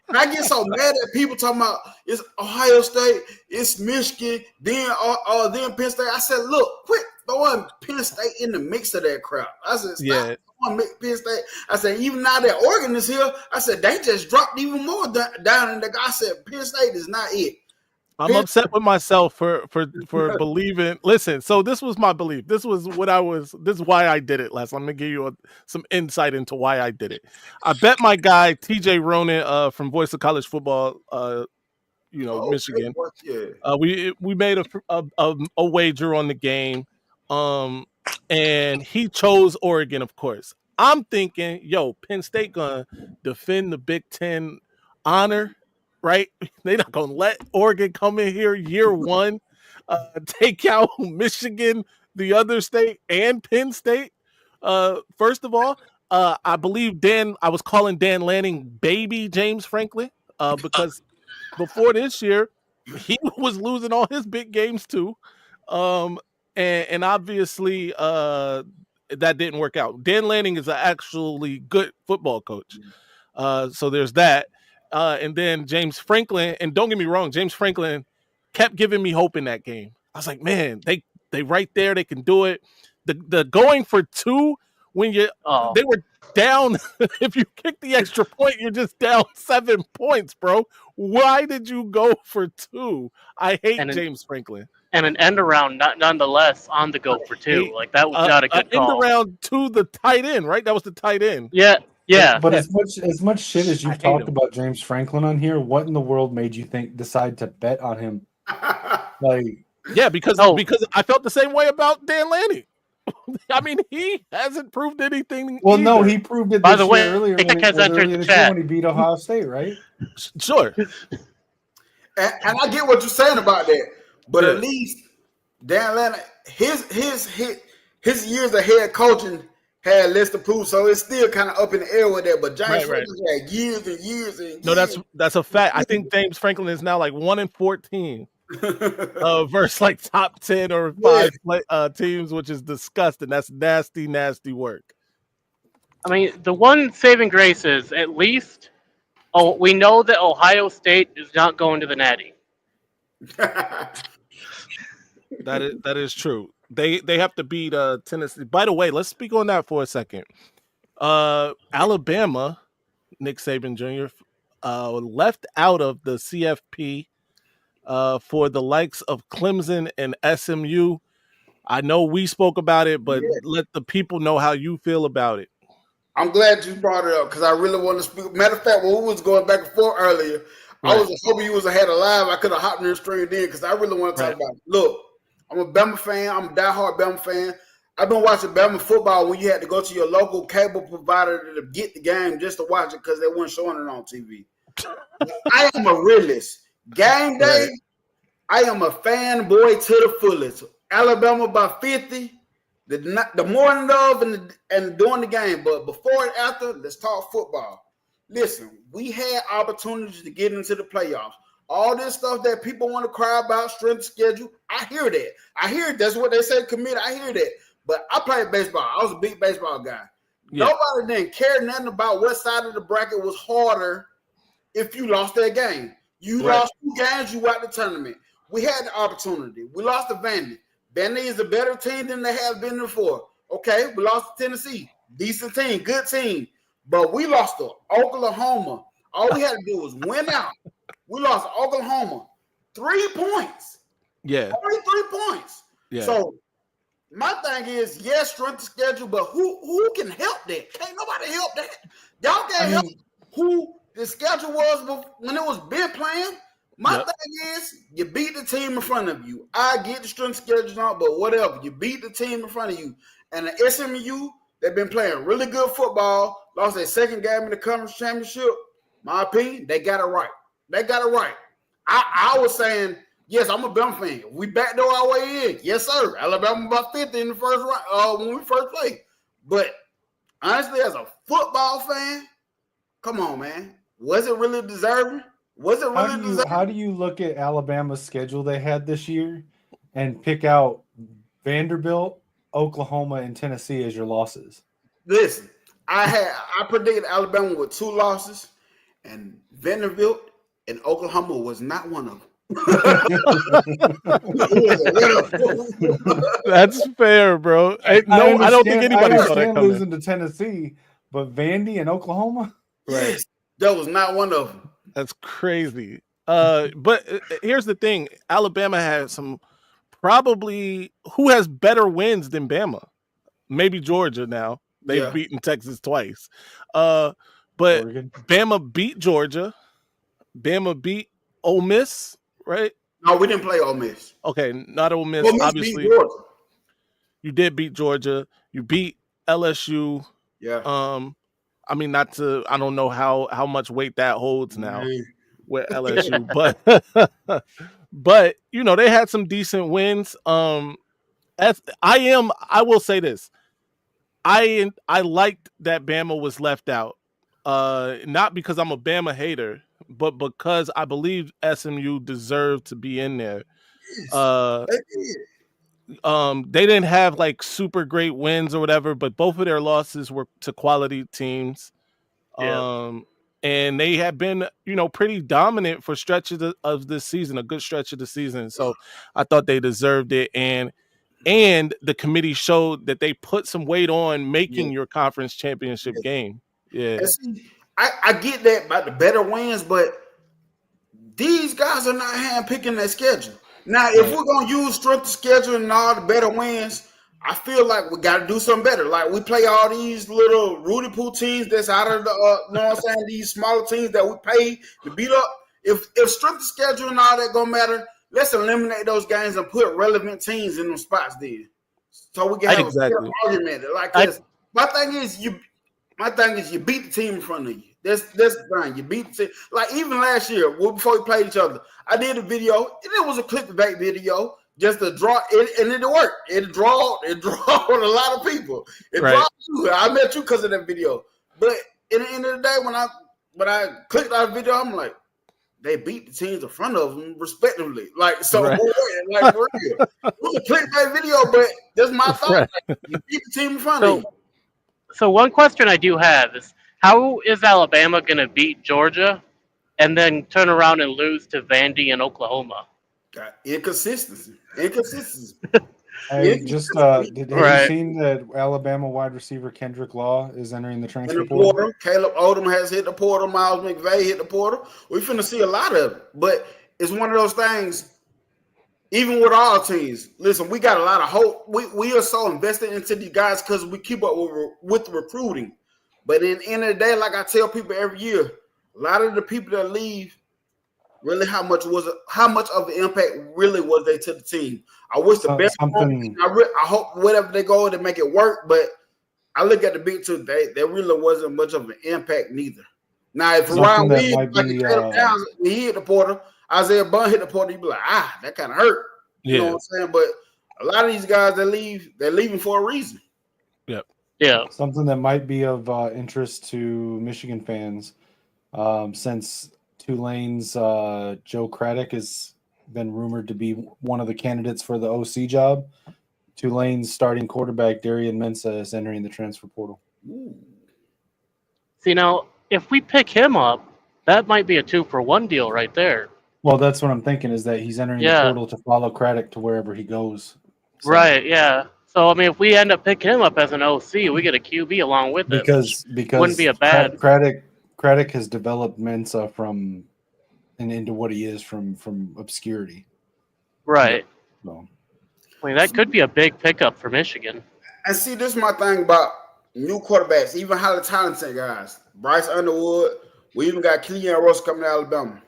And I get so mad at people talking about it's Ohio State, it's Michigan, then Penn State. I said, look, quit throwing Penn State in the mix of that crap. I said, stop throwing Penn State. I said, even now that Oregon is here, I said, they just dropped even more down in the guy. I said, Penn State is not it. I'm upset with myself for believing. Listen, so this was my belief. This is why I did it last. I'm gonna give you some insight into why I did it. I bet my guy TJ Ronan from Voice of College Football, Michigan. We made a wager on the game, and he chose Oregon, of course. I'm thinking, Penn State gonna defend the Big Ten honor. Right? They're not going to let Oregon come in here year one, take out Michigan, the other state, and Penn State. First of all, I believe I was calling Dan Lanning baby James Franklin because before this year, he was losing all his big games too. And obviously that didn't work out. Dan Lanning is an actually good football coach. So there's that. And then James Franklin, and don't get me wrong, James Franklin kept giving me hope in that game. I was like, man, they right there, they can do it. The going for two when they were down. If you kick the extra point, you're just down 7 points, bro. Why did you go for two? I hate James Franklin. And an end around, nonetheless, on the go for two. Like that was not a good call. End around to the tight end, right? That was the tight end. Yeah. Yeah, but as much shit as you've talked about James Franklin on here, what in the world made you decide to bet on him? Because I felt the same way about Dan Lanning. I mean, he hasn't proved anything. Well, no, he proved it. By the way, earlier when he beat Ohio State, right? Sure. And I get what you're saying about that, but at least Dan Lanning, his years of head coaching had less to prove, so it's still kind of up in the air with that. But James Franklin had years and years and years. No, that's a fact. I think James Franklin is now like 1-14 versus like top 10 or 5 teams, which is disgusting. That's nasty, nasty work. I mean, the one saving grace is at least, we know that Ohio State is not going to the Natty. That is true. They have to beat Tennessee. By the way, let's speak on that for a second. Alabama, Nick Saban Jr. Left out of the CFP for the likes of Clemson and SMU. I know we spoke about it, but let the people know how you feel about it. I'm glad you brought it up because I really want to speak. Matter of fact, when we was going back and forth earlier, I was hoping you was ahead of live. I could have hopped in and streamed in because I really want to talk about it. Look, I'm a Bama fan. I'm a diehard Bama fan. I've been watching Bama football when you had to go to your local cable provider to get the game just to watch it because they weren't showing it on TV. I am a realist. Game day, I am a fanboy to the fullest. Alabama by 50. The morning of and during the game, but before and after, let's talk football. Listen, we had opportunities to get into the playoffs. All this stuff that people want to cry about, strength schedule, I hear that. I hear it. That's what they say, commit. I hear that. But I played baseball. I was a big baseball guy. Nobody didn't care nothing about what side of the bracket was harder if you lost that game. You lost 2 games, you out the tournament. We had the opportunity. We lost to Vandy. Vandy is a better team than they have been before. Okay, we lost to Tennessee. Decent team, good team. But we lost to Oklahoma. All we had to do was win out. We lost to Oklahoma. 3 points. Yeah. Only 3 points. Yeah. So my thing is, yes, strength of schedule, but who can help that? Can't nobody help that. Y'all can't help who the schedule was when it was been playing. My thing is, you beat the team in front of you. I get the strength schedule out, but whatever. You beat the team in front of you. And the SMU, they've been playing really good football, lost their second game in the conference championship. My opinion, they got it right. They got it right. I was saying, yes, I'm a Bama fan. We backdoor our way in. Yes, sir. Alabama about 50 in the first round when we first played. But honestly, as a football fan, come on, man. Was it really deserving? Was it really deserving? How do you look at Alabama's schedule they had this year and pick out Vanderbilt, Oklahoma, and Tennessee as your losses? Listen, I predicted Alabama with 2 losses, and Vanderbilt and Oklahoma was not one of them. That's fair, bro. I don't think anybody saw that coming. Losing to Tennessee, but Vandy and Oklahoma, yes, that was not one of them. That's crazy. But here's the thing: Alabama has some probably who has better wins than Bama. Maybe Georgia now. They've beaten Texas twice. But Oregon. Bama beat Georgia. Bama beat Ole Miss, right? No, we didn't play Ole Miss. Okay, not Ole Miss. Obviously, you did beat Georgia. You beat LSU. Yeah. I mean, I don't know how much weight that holds now with LSU, but you know they had some decent wins. I will say this. I liked that Bama was left out. Not because I'm a Bama hater, but because I believe SMU deserved to be in there. They didn't have like super great wins or whatever, but both of their losses were to quality teams. And they have been, pretty dominant for stretches of this season, a good stretch of the season. So I thought they deserved it. And the committee showed that they put some weight on making your conference championship game. Yeah. See, I get that about the better wins, but these guys are not handpicking their schedule. Now, if we're going to use strength of schedule and all the better wins, I feel like we got to do something better. Like we play all these little Rudy Poo teams that's out of the, you know what I'm saying, these smaller teams that we pay to beat up. If strength of schedule and all that going to matter, let's eliminate those games and put relevant teams in those spots then. So we can have a argument. Like, my thing is you beat the team in front of you. That's fine. You beat the team. Like even last year, before we played each other, I did a video, and it was a clickbait video, just to draw it, and it worked. It drawed a lot of people. It drawed you. I met you because of that video. But at the end of the day, when I clicked on the video, I'm like, they beat the teams in front of them respectively. Like so, like for real. It was a clickbait video, but that's my thought. Like, you beat the team in front of you. So one question I do have is, how is Alabama going to beat Georgia and then turn around and lose to Vandy and Oklahoma? Inconsistency. Hey, just have you seen that Alabama wide receiver Kendrick Law is entering the transfer portal? Caleb Odom has hit the portal. Miles McVay hit the portal. We're finna see a lot of it, but it's one of those things. Even with all teams, listen, we got a lot of hope. We are so invested into these guys because we keep up with recruiting. But in the end of the day, like I tell people every year, a lot of the people that leave, really, how much of an impact really was they to the team? I wish the best. I hope whatever they go to make it work. But I look at the big two, there really wasn't much of an impact neither. Now, if Ryan Williams, he hit the portal, Isaiah Bunn hit the portal, you'd be like, that kind of hurt. You know what I'm saying? But a lot of these guys that leave, they're leaving for a reason. Yep. Yeah. Something that might be of interest to Michigan fans, since Tulane's Joe Craddock has been rumored to be one of the candidates for the OC job. Tulane's starting quarterback Darian Mensah is entering the transfer portal. Ooh. See, now, if we pick him up, that might be a 2-for-1 deal right there. Well, that's what I'm thinking is that he's entering the Yeah. portal to follow Craddock to wherever he goes. So, Right, yeah. So, I mean, if we end up picking him up as an OC, we get a QB along with it. because Wouldn't be a bad. Craddock has developed Mensa into what he is from obscurity. Right. So, I mean, that could be a big pickup for Michigan. And see, this is my thing about new quarterbacks, even highly talented guys. Bryce Underwood. We even got Killian Ross coming to Alabama.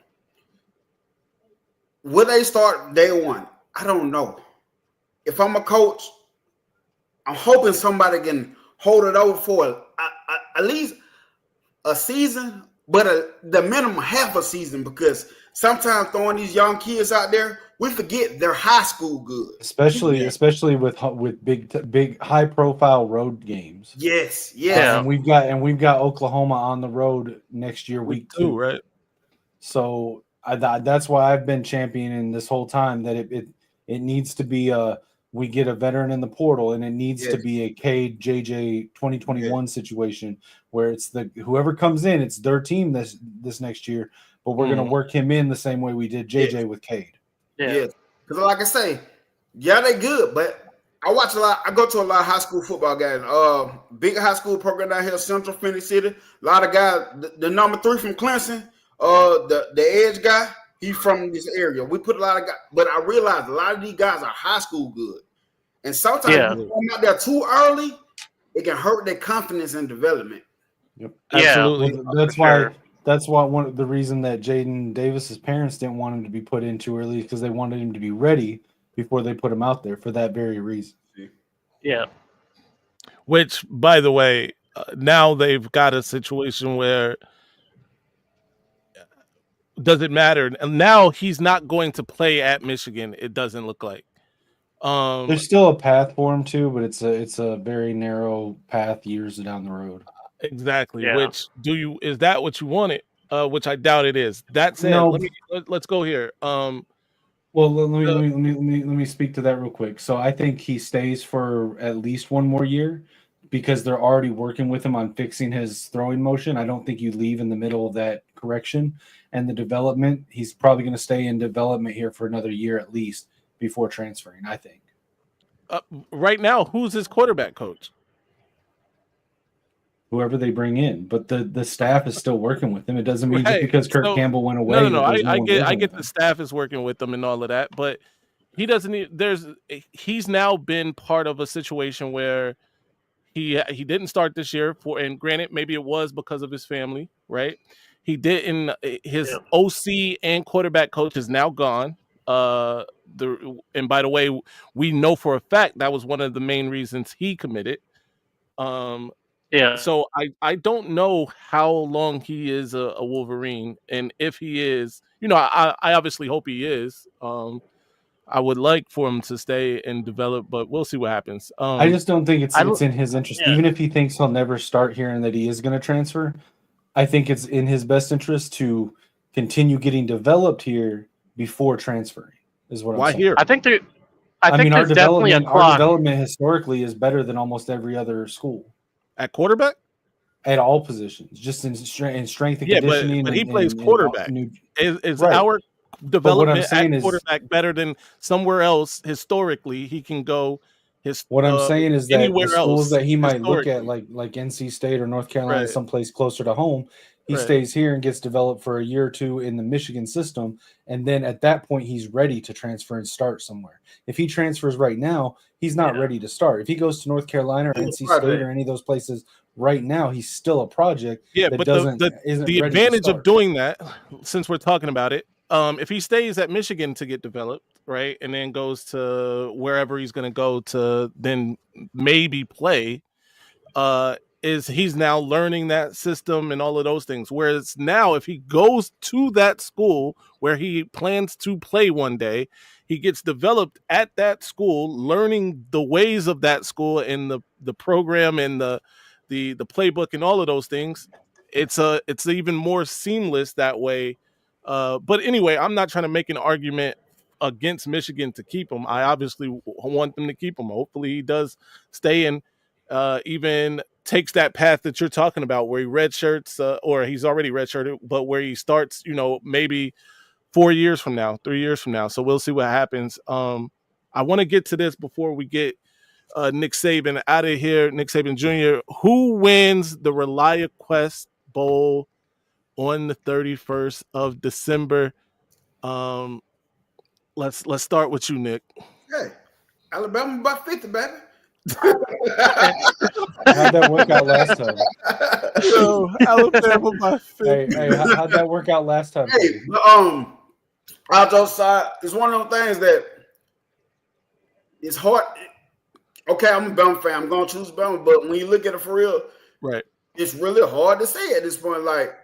Will they start day one? I don't know. If I'm a coach, I'm hoping somebody can hold it over for at least a season, but the minimum half a season, because sometimes throwing these young kids out there, we forget they're high school good. Especially with big high profile road games. Yes. And we've got Oklahoma on the road next year, week 2, right? So that's why I've been championing this whole time that it needs to be we get a veteran in the portal, and it needs to be a Cade JJ 2021 situation where it's whoever comes in, it's their team this next year, but we're going to work him in the same way we did JJ with Cade. Yeah, because like I say, they good, but I watch a lot. I go to a lot of high school football games. Big high school program down here, Central Phoenix City. A lot of guys. The number 3 from Clemson, the edge guy, he's from this area. We put a lot of guys, but I realized a lot of these guys are high school good, and sometimes if you come out there too early, it can hurt their confidence and development. Yep, absolutely. Well, that's why one of the reason that Jaden Davis's parents didn't want him to be put in too early, because they wanted him to be ready before they put him out there for that very reason. Yeah. Which, by the way, now they've got a situation where does it matter? And now he's not going to play at Michigan. It doesn't look like. There's still a path for him too, but it's a very narrow path years down the road. Exactly. Yeah. Which is that what you wanted? Which I doubt it is. That said, No. let's go here. Well, let me speak to that real quick. So I think he stays for at least one more year because they're already working with him on fixing his throwing motion. I don't think you leave in the middle of that correction and the development. He's probably going to stay in development here for another year at least before transferring, I think. Right now, who's his quarterback coach? Whoever they bring in, but the staff is still working with him. It doesn't mean just because Kirk Campbell went away. No. I get the staff is working with them and all of that, but he doesn't. He's now been part of a situation where he didn't start this year and granted, maybe it was because of his family, right? He didn't. His OC and quarterback coach is now gone. And by the way, we know for a fact that was one of the main reasons he committed. So I don't know how long he is a Wolverine, and if he is, I obviously hope he is. I would like for him to stay and develop, but we'll see what happens. I just don't think it's in his interest. Even if he thinks he'll never start here and that he is going to transfer, I think it's in his best interest to continue getting developed here before transferring. Is what I'm saying. Here? I think there's definitely a clock. Our development historically is better than almost every other school. At quarterback? At all positions, just in strength and conditioning. But he plays quarterback. Is right. Our development at quarterback is, better than somewhere else historically? He can go. What I'm saying is that the schools that he might look at, like NC State or North Carolina, someplace closer to home, he stays here and gets developed for a year or two in the Michigan system, and then at that point he's ready to transfer and start somewhere. If he transfers right now, he's not ready to start. If he goes to North Carolina or NC State or any of those places right now, he's still a project. Yeah, but the advantage of doing that, since we're talking about it, if he stays at Michigan to get developed, right, and then goes to wherever he's going to go to then maybe play, is he's now learning that system and all of those things. Whereas now, if he goes to that school where he plans to play one day, he gets developed at that school, learning the ways of that school and the program and the playbook and all of those things. It's even more seamless that way. But anyway, I'm not trying to make an argument against Michigan to keep him. I obviously want them to keep him. Hopefully he does stay in, even takes that path that you're talking about, where he redshirts, or he's already redshirted, but where he starts, maybe 4 years from now, 3 years from now. So we'll see what happens. I want to get to this before we get Nick Saban out of here. Nick Saban Jr. Who wins the ReliaQuest Bowl on the 31st of December? Let's start with you, Nick. Hey, Alabama by 50, baby. How'd that work out last time? So Alabama by 50. Hey, how'd that work out last time? Hey, Alto's side, it's one of those things that it's hard. Okay, I'm a Bama fan. I'm gonna choose Bama, but when you look at it for real, right, it's really hard to say at this point. Like,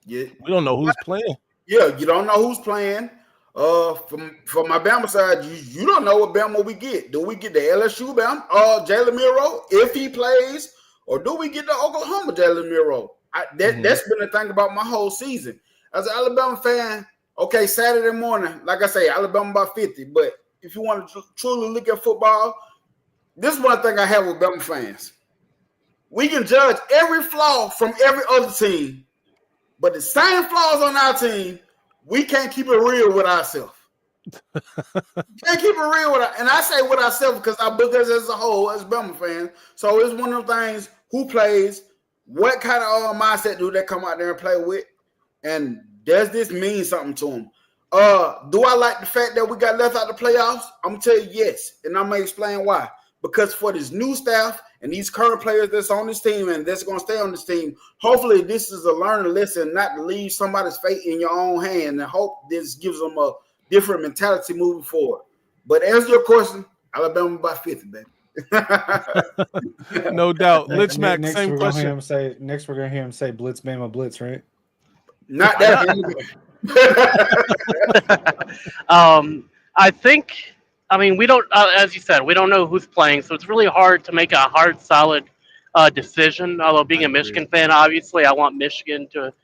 we don't know who's playing. Yeah, you don't know who's playing. From my Bama side, you don't know what Bama we get. Do we get the LSU Bama, Jalen Miro, if he plays, or do we get the Oklahoma Jalen Miro? That's been the thing about my whole season. As an Alabama fan, okay, Saturday morning, like I say, Alabama by 50. But if you want to truly look at football, this is one thing I have with Bama fans. We can judge every flaw from every other team, but the same flaws on our team, we can't keep it real with ourselves. Can't keep it real with and I say with ourselves because I book us as a whole as Bama fans. So it's one of them things: who plays, what kind of mindset do they come out there and play with, and does this mean something to them? Do I like the fact that we got left out of the playoffs? I'm gonna tell you yes, and I'm gonna explain why. Because for this new staff and these current players that's on this team and that's going to stay on this team, hopefully this is a learning lesson, not to leave somebody's fate in your own hand, and hope this gives them a different mentality moving forward. But answer your question, Alabama by 50, baby. No doubt. Let's Mac, same question. Next, we're going to hear him say Blitz, Bama, Blitz, right? Not that. I think... we don't, as you said, we don't know who's playing, so it's really hard to make a hard, solid decision. Although being a Michigan fan, obviously, I want Michigan to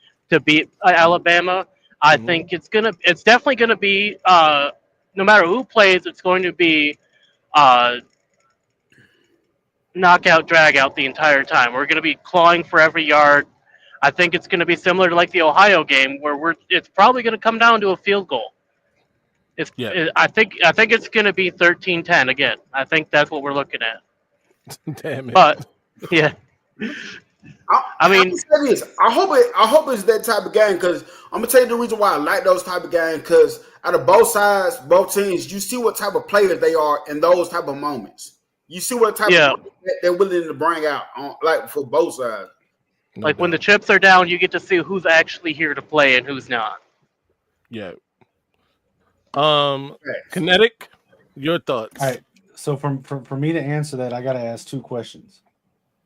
beat Alabama. I think it's definitely gonna be, no matter who plays, it's going to be knockout, drag out the entire time. We're gonna be clawing for every yard. I think it's gonna be similar to like the Ohio game, where it's probably gonna come down to a field goal. I think it's going to be 13-10 again. I think that's what we're looking at. Damn it! But yeah, I hope it's that type of game, because I'm gonna tell you the reason why I like those type of games. Because out of both sides, both teams, you see what type of players they are in those type of moments. You see what type of they're willing to bring out, like for both sides. Like when the chips are down, you get to see who's actually here to play and who's not. Yeah. Kinetic, your thoughts? All right. So for me to answer that, I got to ask two questions.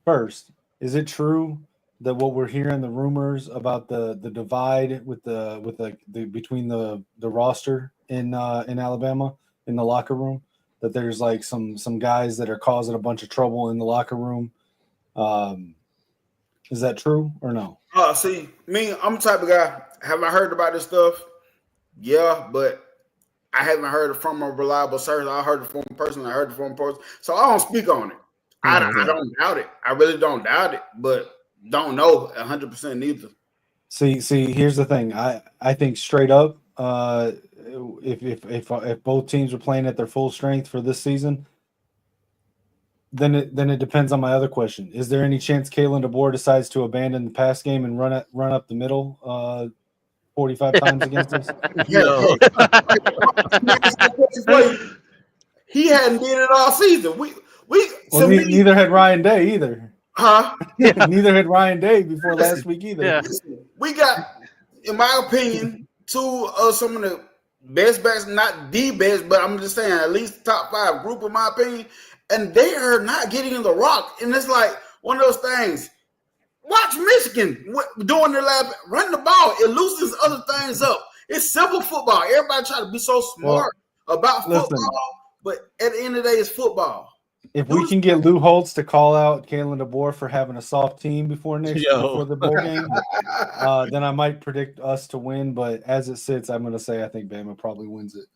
First, is it true that what we're hearing, the rumors about the divide with the between the roster in Alabama in the locker room, that there's like some guys that are causing a bunch of trouble in the locker room? Is that true or no? See, I'm the type of guy. Have I heard about this stuff? Yeah, but I haven't heard it from a reliable source. I heard it from a person. So I don't speak on it. I don't doubt it. I really don't doubt it, but don't know 100% neither. See, here's the thing. I think straight up, if both teams are playing at their full strength for this season, then it depends on my other question. Is there any chance Kalen DeBoer decides to abandon the pass game and run up the middle 45 times against us? He hadn't did it all season. Neither had Ryan Day either. Huh? Neither had Ryan Day before last week either. Yeah. We got, in my opinion, two of some of the best backs, not the best, but I'm just saying at least top 5 group in my opinion, and they are not getting in the rock. And it's like one of those things. Watch Michigan doing their lab, run the ball. It loosens other things up. It's simple football. Everybody try to be so smart about football, but at the end of the day, it's football. If we can get Lou Holtz to call out Kalen DeBoer for having a soft team before the bowl game, then I might predict us to win. But as it sits, I'm going to say I think Bama probably wins it.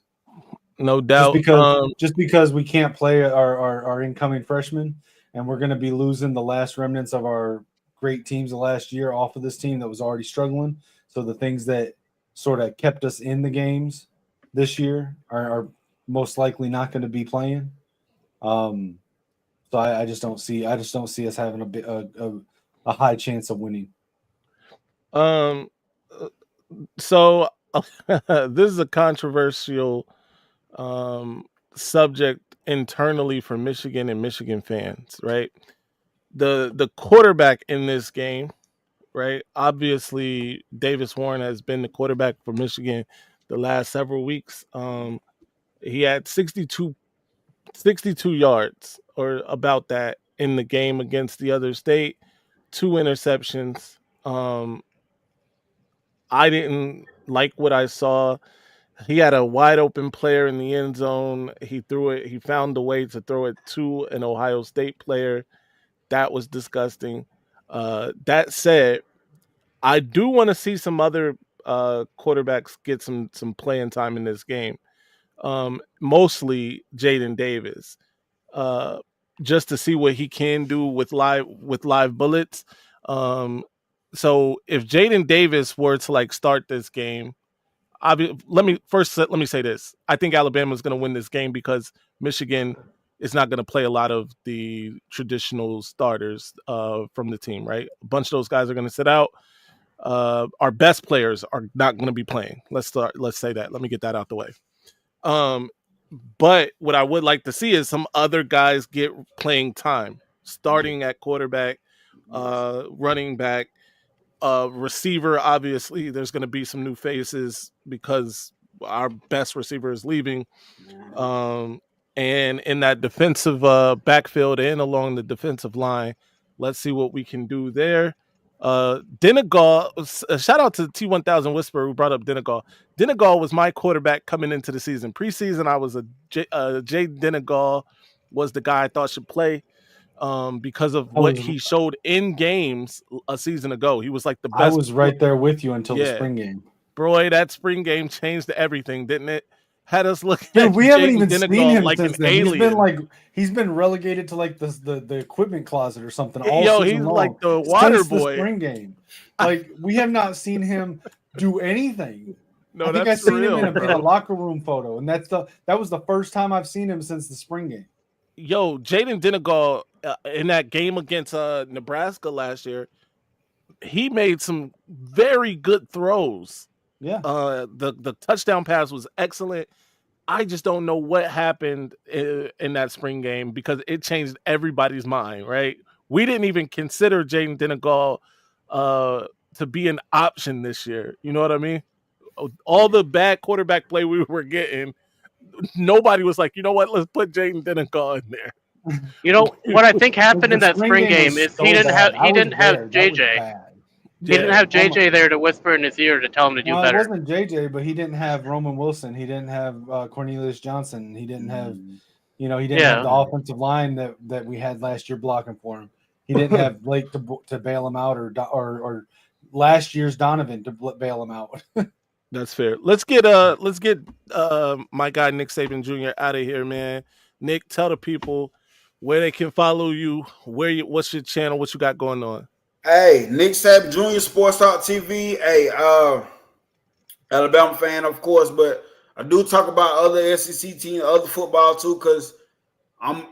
No doubt. Just because we can't play our incoming freshmen. and we're going to be losing the last remnants of our great teams of last year off of this team that was already struggling. So the things that sort of kept us in the games this year are most likely not going to be playing. So I just don't see us having a high chance of winning. So this is a controversial subject internally for Michigan and Michigan fans, right? The quarterback in this game, right? Obviously, Davis Warren has been the quarterback for Michigan the last several weeks. He had 62 yards or about that in the game against the other state, 2 interceptions. I didn't like what I saw. He had a wide open player in the end zone. He threw it. He found a way to throw it to an Ohio State player. That was disgusting. That said, I do want to see some other quarterbacks get some playing time in this game. Mostly Jaden Davis, just to see what he can do with live bullets. So if Jaden Davis were to like start this game, let me say this. I think Alabama is going to win this game because Michigan is not going to play a lot of the traditional starters from the team, right? A bunch of those guys are going to sit out. Our best players are not going to be playing. Let's say that. Let me get that out the way. But what I would like to see is some other guys get playing time, starting at quarterback, running back, receiver. Obviously, there's going to be some new faces because our best receiver is leaving. And in that defensive backfield and along the defensive line, let's see what we can do there. Denegal, shout out to T1000 Whisperer who brought up Denegal. Denegal was my quarterback coming into the season. Preseason, I was Jay Denegal was the guy I thought should play because of what he showed in games a season ago. He was like the best. I was right there with you until the spring game. Bro, that spring game changed everything, didn't it? Had us look. Dude, we haven't even seen him like since an then. alien. He's been relegated to like the equipment closet or something. He's long, like the water boy. The spring game, like we have not seen him do anything. No, I think that's I seen real, him in a locker room photo, and that was the first time I've seen him since the spring game. Yo, Jaden Denegal in that game against Nebraska last year, he made some very good throws. Yeah. The touchdown pass was excellent. I just don't know what happened in that spring game because it changed everybody's mind, right? We didn't even consider Jaden Denegal to be an option this year. You know what I mean? All the bad quarterback play we were getting, nobody was like, you know what, let's put Jaden Denegal in there. You know what I think happened in that spring game is he didn't have JJ. He didn't have JJ there to whisper in his ear to tell him to do better. It wasn't JJ, but he didn't have Roman Wilson. He didn't have Cornelius Johnson. He didn't have, he didn't have the offensive line that we had last year blocking for him. He didn't have Blake to bail him out or last year's Donovan to bail him out. That's fair. Let's get my guy Nick Saban Jr. out of here, man. Nick, tell the people where they can follow you, what's your channel, what you got going on. Hey, Nick Saban Jr. Sports Talk TV. Hey, Alabama fan, of course, but I do talk about other SEC teams, other football too, because I'm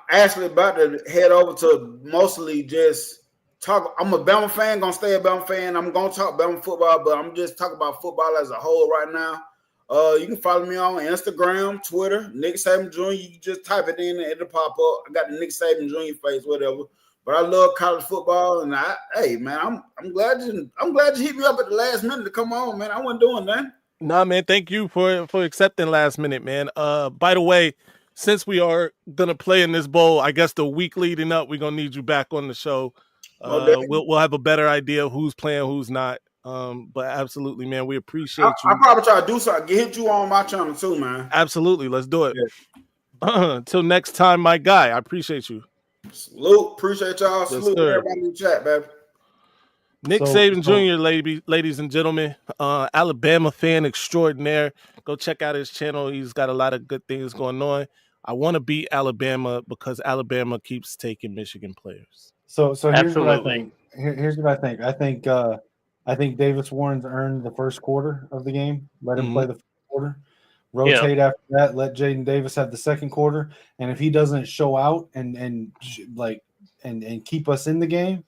actually about to head over to mostly just talk. I'm a Bama fan, gonna stay a Bama fan. I'm gonna talk Bama football, but I'm just talking about football as a whole right now. You can follow me on Instagram, Twitter, Nick Saban Jr. You can just type it in and it'll pop up. I got the Nick Saban Jr. face, whatever. But I love college football, and hey man, I'm glad you hit me up at the last minute to come on, man. I wasn't doing that. Nah, man, thank you for accepting last minute, man. By the way, since we are gonna play in this bowl, I guess the week leading up, we're gonna need you back on the show. We'll have a better idea of who's playing, who's not. But absolutely, man, we appreciate you. I'll probably try to do something. Hit you on my channel too, man. Absolutely, let's do it. Yeah. Till next time, my guy. I appreciate you. Salute. Appreciate y'all. Salute everybody in the chat, baby. Nick Saban Jr., ladies and gentlemen, Alabama fan extraordinaire. Go check out his channel. He's got a lot of good things going on. I want to beat Alabama because Alabama keeps taking Michigan players. So here's what I think. Here's what I think. I think Davis Warren's earned the first quarter of the game. Let him play the first quarter. Rotate after that. Let Jaden Davis have the second quarter. And if he doesn't show out and keep us in the game,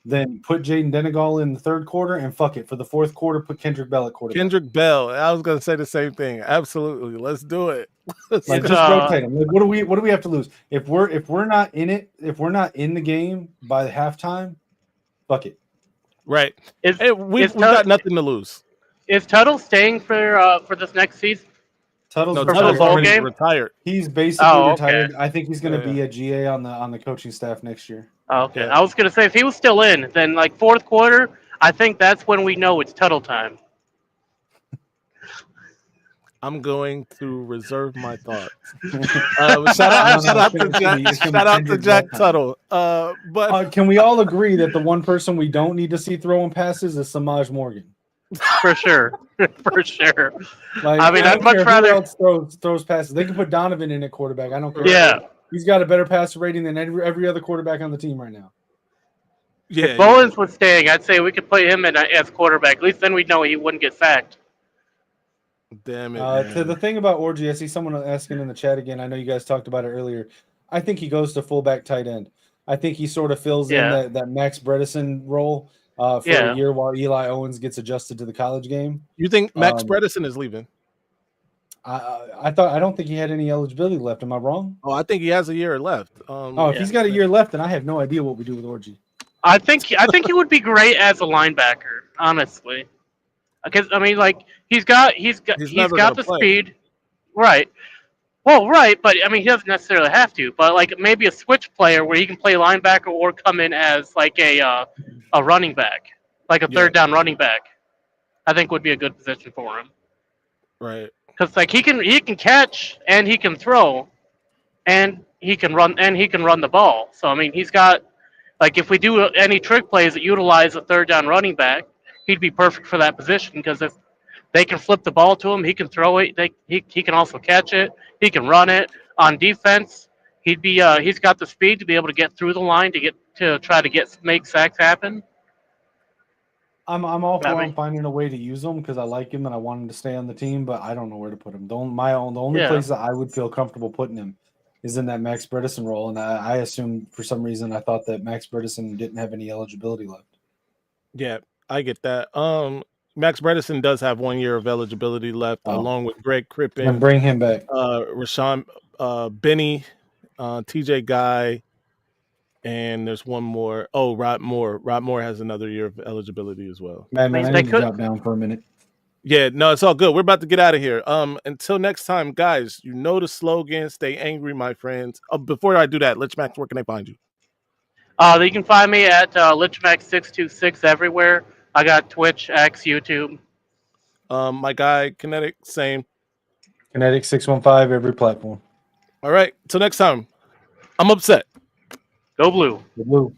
then put Jaden Denegal in the third quarter and fuck it. For the fourth quarter, put Kendrick Bell at quarterback. Kendrick Bell. I was gonna say the same thing. Absolutely. Let's do it. Just rotate them. Like, what do we have to lose? If we're not in it, if we're not in the game by the halftime, fuck it. Right. We've got nothing to lose. Is Tuttle staying for this next season? Tuttle's already retired. He's basically retired. I think he's going to be a GA on the coaching staff next year. Okay. Yeah. I was going to say, if he was still in, then like fourth quarter, I think that's when we know it's Tuttle time. I'm going to reserve my thoughts. Shout out to Jack Tuttle. But can we all agree that the one person we don't need to see throwing passes is Samaj Morgan? For sure. For sure. Like, I mean, I'd much rather else throws passes. They can put Donovan in at quarterback. I don't care. Yeah. He's got a better passer rating than every other quarterback on the team right now. Yeah. If Bowens was staying, I'd say we could play him as quarterback. At least then we'd know he wouldn't get sacked. Damn it. To the thing about Orji, I see someone asking in the chat again. I know you guys talked about it earlier. I think he goes to fullback tight end. I think he sort of fills in that Max Bredesen role for a year while Eli Owens gets adjusted to the college game. You think Max Bredesen is leaving? I don't think he had any eligibility left. Am I wrong? Oh, I think he has a year left. If he's got a year left, then I have no idea what we do with Orji. I think he would be great as a linebacker, honestly. Because I mean, like he's got the speed, right? Well, right, but I mean, he doesn't necessarily have to. But like maybe a switch player where he can play linebacker or come in as like a running back, like a third down running back. I think would be a good position for him. Right. Because like he can catch and he can throw, and he can run the ball. So I mean, he's got like if we do any trick plays that utilize a third down running back, he'd be perfect for that position because if they can flip the ball to him, he can throw it. He can also catch it. He can run it. On defense, he's got the speed to be able to get through the line to try to make sacks happen. I'm all for finding a way to use him because I like him and I want him to stay on the team, but I don't know where to put him. The only place that I would feel comfortable putting him is in that Max Bredesen role, and I assumed for some reason I thought that Max Bredesen didn't have any eligibility left. Yeah. I get that. Max Bredesen does have 1 year of eligibility left, along with Greg Crippen. And bring him back. Rashawn Benny, TJ Guy, and there's one more. Oh, Rod Moore. Rod Moore has another year of eligibility as well. Man, I need to drop down for a minute. Yeah, no, it's all good. We're about to get out of here. Until next time, guys, you know the slogan, stay angry, my friends. Before I do that, Lichmax, where can I find you? You can find me at Lichmax626 everywhere. I got Twitch, X, YouTube. My guy, Kinetic, same. Kinetic 615, every platform. All right, till next time. I'm upset. Go blue. Go blue.